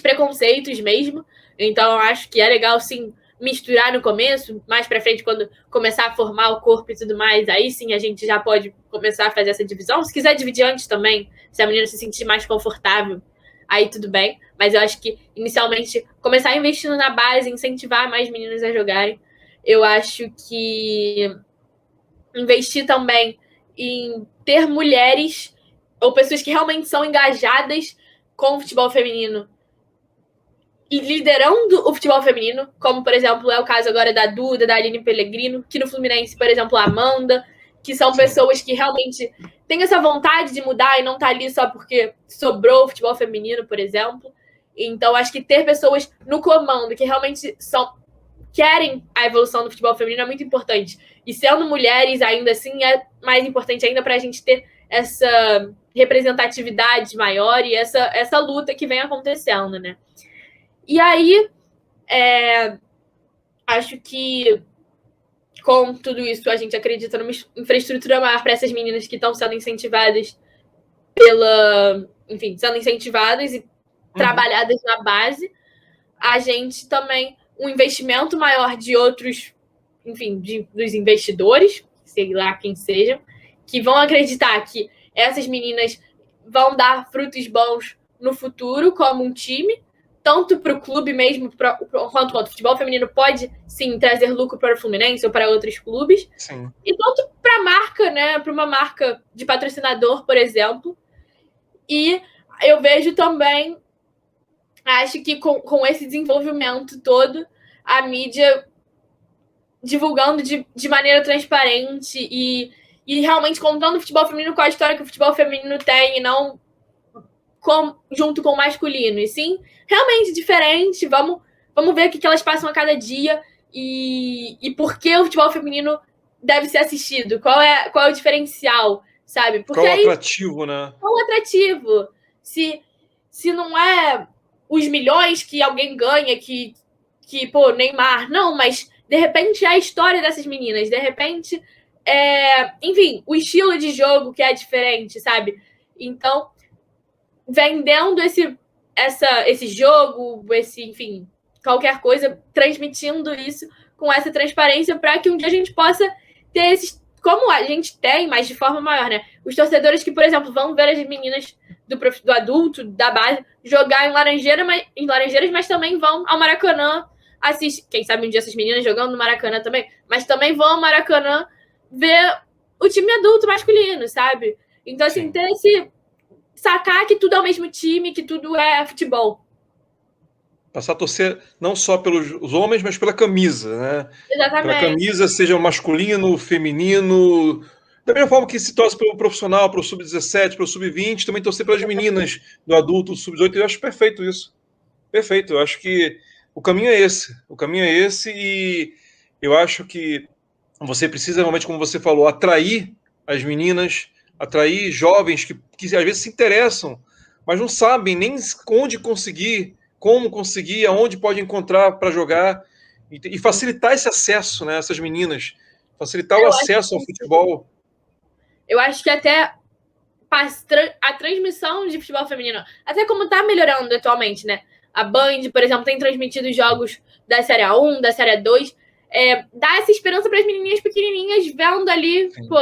preconceitos mesmo, então eu acho que é legal, sim, misturar no começo, mais para frente, quando começar a formar o corpo e tudo mais, aí sim a gente já pode começar a fazer essa divisão. Se quiser dividir antes também, se a menina se sentir mais confortável, aí tudo bem. Mas eu acho que, inicialmente, começar investindo na base, incentivar mais meninas a jogarem. Eu acho que investir também em ter mulheres ou pessoas que realmente são engajadas com o futebol feminino e liderando o futebol feminino, como, por exemplo, é o caso agora da Duda, da Aline Pellegrino, que no Fluminense, por exemplo, a Amanda, que são pessoas que realmente têm essa vontade de mudar e não tá ali só porque sobrou o futebol feminino, por exemplo. Então, acho que ter pessoas no comando que realmente querem a evolução do futebol feminino é muito importante. E sendo mulheres, ainda assim, é mais importante ainda para a gente ter essa representatividade maior e essa luta que vem acontecendo, né? E aí, acho que com tudo isso, a gente acredita numa infraestrutura maior para essas meninas que estão sendo incentivadas sendo incentivadas e trabalhadas na base. A gente também, um investimento maior de outros, dos investidores, sei lá quem sejam, que vão acreditar que essas meninas vão dar frutos bons no futuro como um time, tanto para o clube mesmo, quanto o futebol feminino pode, sim, trazer lucro para o Fluminense ou para outros clubes. Sim. E tanto para a marca, né, para uma marca de patrocinador, por exemplo. E eu vejo também, acho que com esse desenvolvimento todo, a mídia divulgando de maneira transparente e realmente contando o futebol feminino com a história que o futebol feminino tem, e não junto com o masculino, e sim realmente diferente. Vamos ver o que elas passam a cada dia e por que o futebol feminino deve ser assistido. Qual é o diferencial, sabe? Porque Qual o aí, atrativo, né? qual o atrativo? Se não é os milhões que alguém ganha, que pô, Neymar, não, mas de repente é a história dessas meninas, de repente enfim, o estilo de jogo que é diferente, sabe? Então, vendendo esse jogo, enfim, qualquer coisa, transmitindo isso com essa transparência para que um dia a gente possa ter esses, como a gente tem, mas de forma maior, né? Os torcedores que, por exemplo, vão ver as meninas do adulto, da base, jogar em Laranjeiras, mas também vão ao Maracanã assistir. Quem sabe um dia essas meninas jogando no Maracanã também, mas também vão ao Maracanã ver o time adulto masculino, sabe? Então, assim, Sim. ter esse sacar que tudo é o mesmo time, que tudo é futebol. Passar a torcer não só pelos os homens, mas pela camisa, né? Pela Exatamente. camisa, seja masculino, feminino. Da mesma forma que se torce pelo profissional, pelo sub-17, pelo sub-20, também torcer pelas meninas do adulto, do sub-18. Eu acho perfeito isso. Perfeito. Eu acho que o caminho é esse. O caminho é esse e eu acho que você precisa realmente, como você falou, atrair as meninas, atrair jovens que às vezes se interessam, mas não sabem nem onde conseguir, como conseguir, aonde pode encontrar para jogar e facilitar esse acesso, né, essas meninas, facilitar o acesso ao futebol. Eu acho que até a transmissão de futebol feminino, até como está melhorando atualmente, né? A Band, por exemplo, tem transmitido jogos da Série A1, da Série A2, dá essa esperança para as menininhas pequenininhas vendo ali, Sim. pô,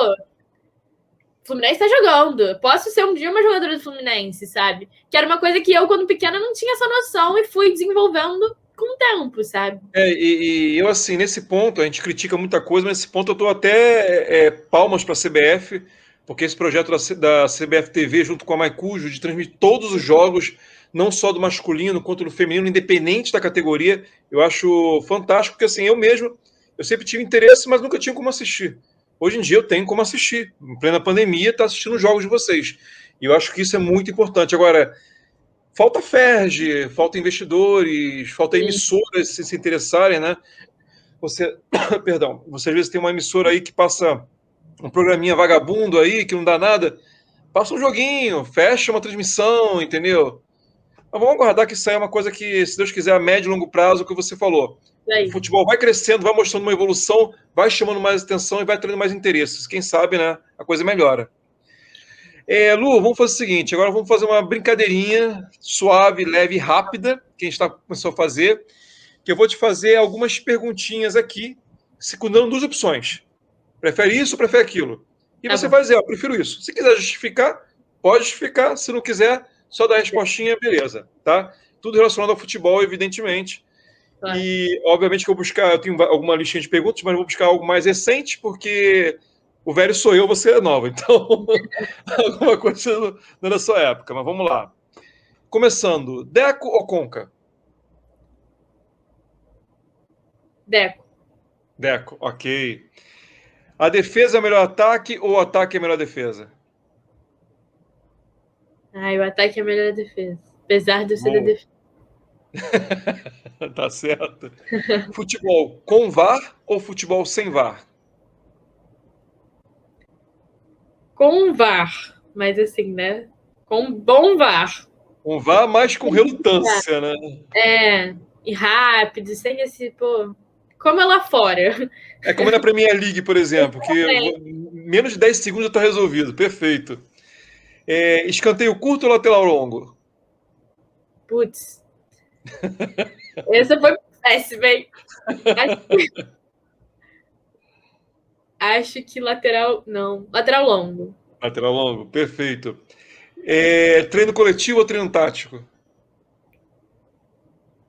Fluminense tá jogando. Posso ser um dia uma jogadora do Fluminense, sabe? Que era uma coisa que eu, quando pequena, não tinha essa noção e fui desenvolvendo com o tempo, sabe? E eu, assim, nesse ponto, a gente critica muita coisa, mas nesse ponto eu tô até palmas para a CBF, porque esse projeto da CBF TV, junto com a Maicujo, de transmitir todos os jogos, não só do masculino quanto do feminino, independente da categoria, eu acho fantástico, porque assim, eu sempre tive interesse, mas nunca tinha como assistir. Hoje em dia eu tenho como assistir. Em plena pandemia, tá assistindo os jogos de vocês. E eu acho que isso é muito importante. Agora, falta FERJ, falta investidores, falta emissoras se interessarem, né? Perdão, você às vezes tem uma emissora aí que passa um programinha vagabundo aí, que não dá nada, passa um joguinho, fecha uma transmissão, entendeu? Mas vamos aguardar que isso aí é uma coisa que, se Deus quiser, a médio e longo prazo, o que você falou. O futebol vai crescendo, vai mostrando uma evolução, vai chamando mais atenção e vai trazendo mais interesses. Quem sabe, né? A coisa melhora. Lu, vamos fazer o seguinte, agora vamos fazer uma brincadeirinha suave, leve e rápida, que a gente começou a fazer, que eu vou te fazer algumas perguntinhas aqui, secundando duas opções. Prefere isso ou prefere aquilo? E você vai dizer, eu prefiro isso. Se quiser justificar, pode justificar. Se não quiser, só dar a respostinha, beleza. Tá? Tudo relacionado ao futebol, evidentemente. Claro. E, obviamente, que eu tenho alguma listinha de perguntas, mas eu vou buscar algo mais recente, porque o velho sou eu, você é nova. Então, alguma coisa não é da sua época. Mas vamos lá. Começando, Deco ou Conca? Deco, ok. A defesa é o melhor ataque ou o ataque é a melhor defesa? O ataque é a melhor defesa. Apesar de eu ser da defesa. Tá certo. Futebol com VAR ou futebol sem VAR? Com VAR. Mas assim, né? Com bom VAR. Com VAR, mas com relutância, né? E rápido, sem esse, pô... Como é lá fora. É como na Premier League, por exemplo, que menos de 10 segundos já está resolvido. Perfeito. Escanteio curto ou lateral longo? Putz. Essa foi péssima, hein? Acho que lateral... Não, lateral longo. Lateral longo, perfeito. Treino coletivo ou treino tático?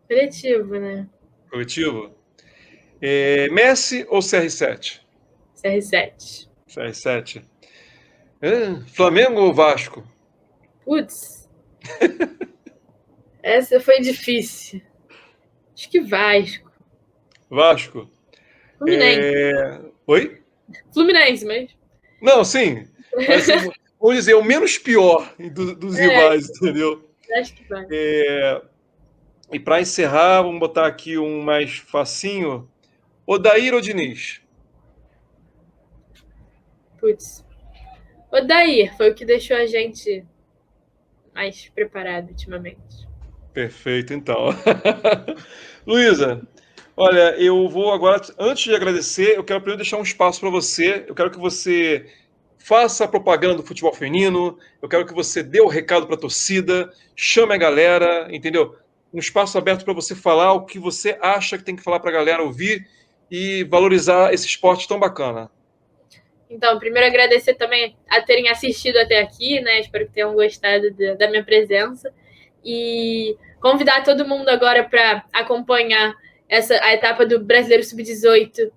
Coletivo, né? Coletivo. Messi ou CR7? CR7. CR7. Flamengo ou Vasco? Putz. Essa foi difícil. Acho que Vasco. Vasco. Fluminense. Oi? Fluminense, mas... Não, sim. vamos dizer, o menos pior dos rivais, entendeu? Acho que vai. E para encerrar, vamos botar aqui um mais facinho. Odair ou Diniz? Putz. Odair foi o que deixou a gente mais preparado ultimamente. Perfeito, então. Luísa, olha, eu vou agora, antes de agradecer, eu quero primeiro deixar um espaço para você. Eu quero que você faça a propaganda do futebol feminino, eu quero que você dê o recado para a torcida, chame a galera, entendeu? Um espaço aberto para você falar o que você acha que tem que falar para a galera ouvir e valorizar esse esporte tão bacana. Então, primeiro agradecer também a terem assistido até aqui, né? Espero que tenham gostado da minha presença. E convidar todo mundo agora para acompanhar a etapa do Brasileiro Sub-18,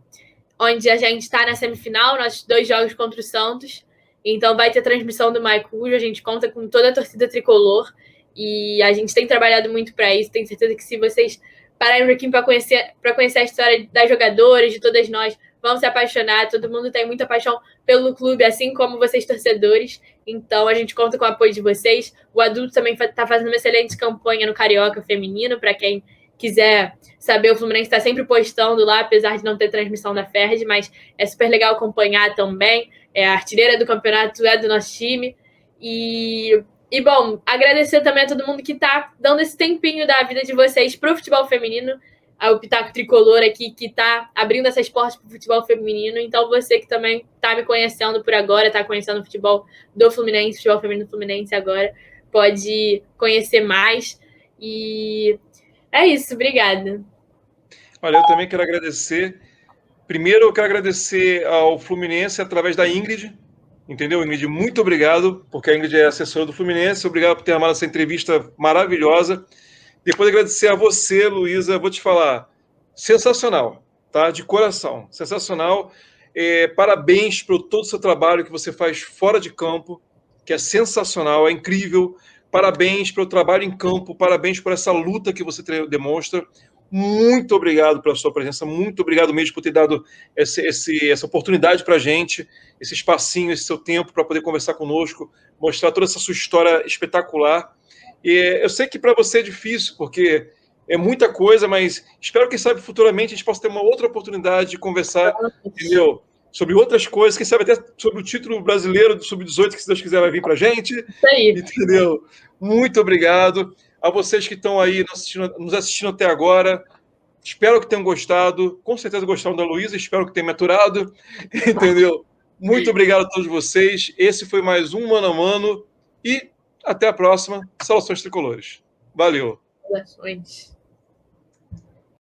onde a gente está na semifinal, nossos 2 jogos contra o Santos. Então vai ter transmissão do Maicujo, a gente conta com toda a torcida tricolor e a gente tem trabalhado muito para isso. Tenho certeza que se vocês pararem um pouquinho para conhecer a história das jogadoras, de todas nós, vão se apaixonar. Todo mundo tem muita paixão pelo clube, assim como vocês torcedores. Então a gente conta com o apoio de vocês. O adulto também está fazendo uma excelente campanha no Carioca Feminino, para quem quiser saber, o Fluminense está sempre postando lá, apesar de não ter transmissão da Ferdi, mas é super legal acompanhar também. A artilheira do campeonato é do nosso time. E bom, agradecer também a todo mundo que está dando esse tempinho da vida de vocês para o futebol feminino, ao Pitaco Tricolor aqui, que está abrindo essas portas para o futebol feminino. Então, você que também está me conhecendo por agora, está conhecendo o futebol do Fluminense, futebol feminino do Fluminense agora, pode conhecer mais. E é isso, obrigada. Olha, eu também quero agradecer. Primeiro, eu quero agradecer ao Fluminense através da Ingrid, entendeu, Ingrid? Muito obrigado, porque a Ingrid é assessora do Fluminense. Obrigado por ter armado essa entrevista maravilhosa. Depois agradecer a você, Luísa. Vou te falar, sensacional, tá? De coração, sensacional. Parabéns por todo o seu trabalho que você faz fora de campo, que é sensacional, é incrível. Parabéns pelo trabalho em campo, parabéns por essa luta que você demonstra. Muito obrigado pela sua presença, muito obrigado mesmo por ter dado essa oportunidade para a gente, esse espacinho, esse seu tempo para poder conversar conosco, mostrar toda essa sua história espetacular. E eu sei que para você é difícil, porque é muita coisa, mas espero que, sabe, futuramente a gente possa ter uma outra oportunidade de conversar, entendeu? Sobre outras coisas, quem sabe até sobre o título brasileiro do Sub-18, que se Deus quiser vai vir para a gente. Isso aí. Entendeu? Muito obrigado. A vocês que estão aí nos assistindo até agora, espero que tenham gostado. Com certeza gostaram da Luísa, espero que tenham me aturado. Entendeu? Muito obrigado a todos vocês. Esse foi mais um Mano a Mano. E até a próxima. Saudações tricolores. Valeu. Saudações.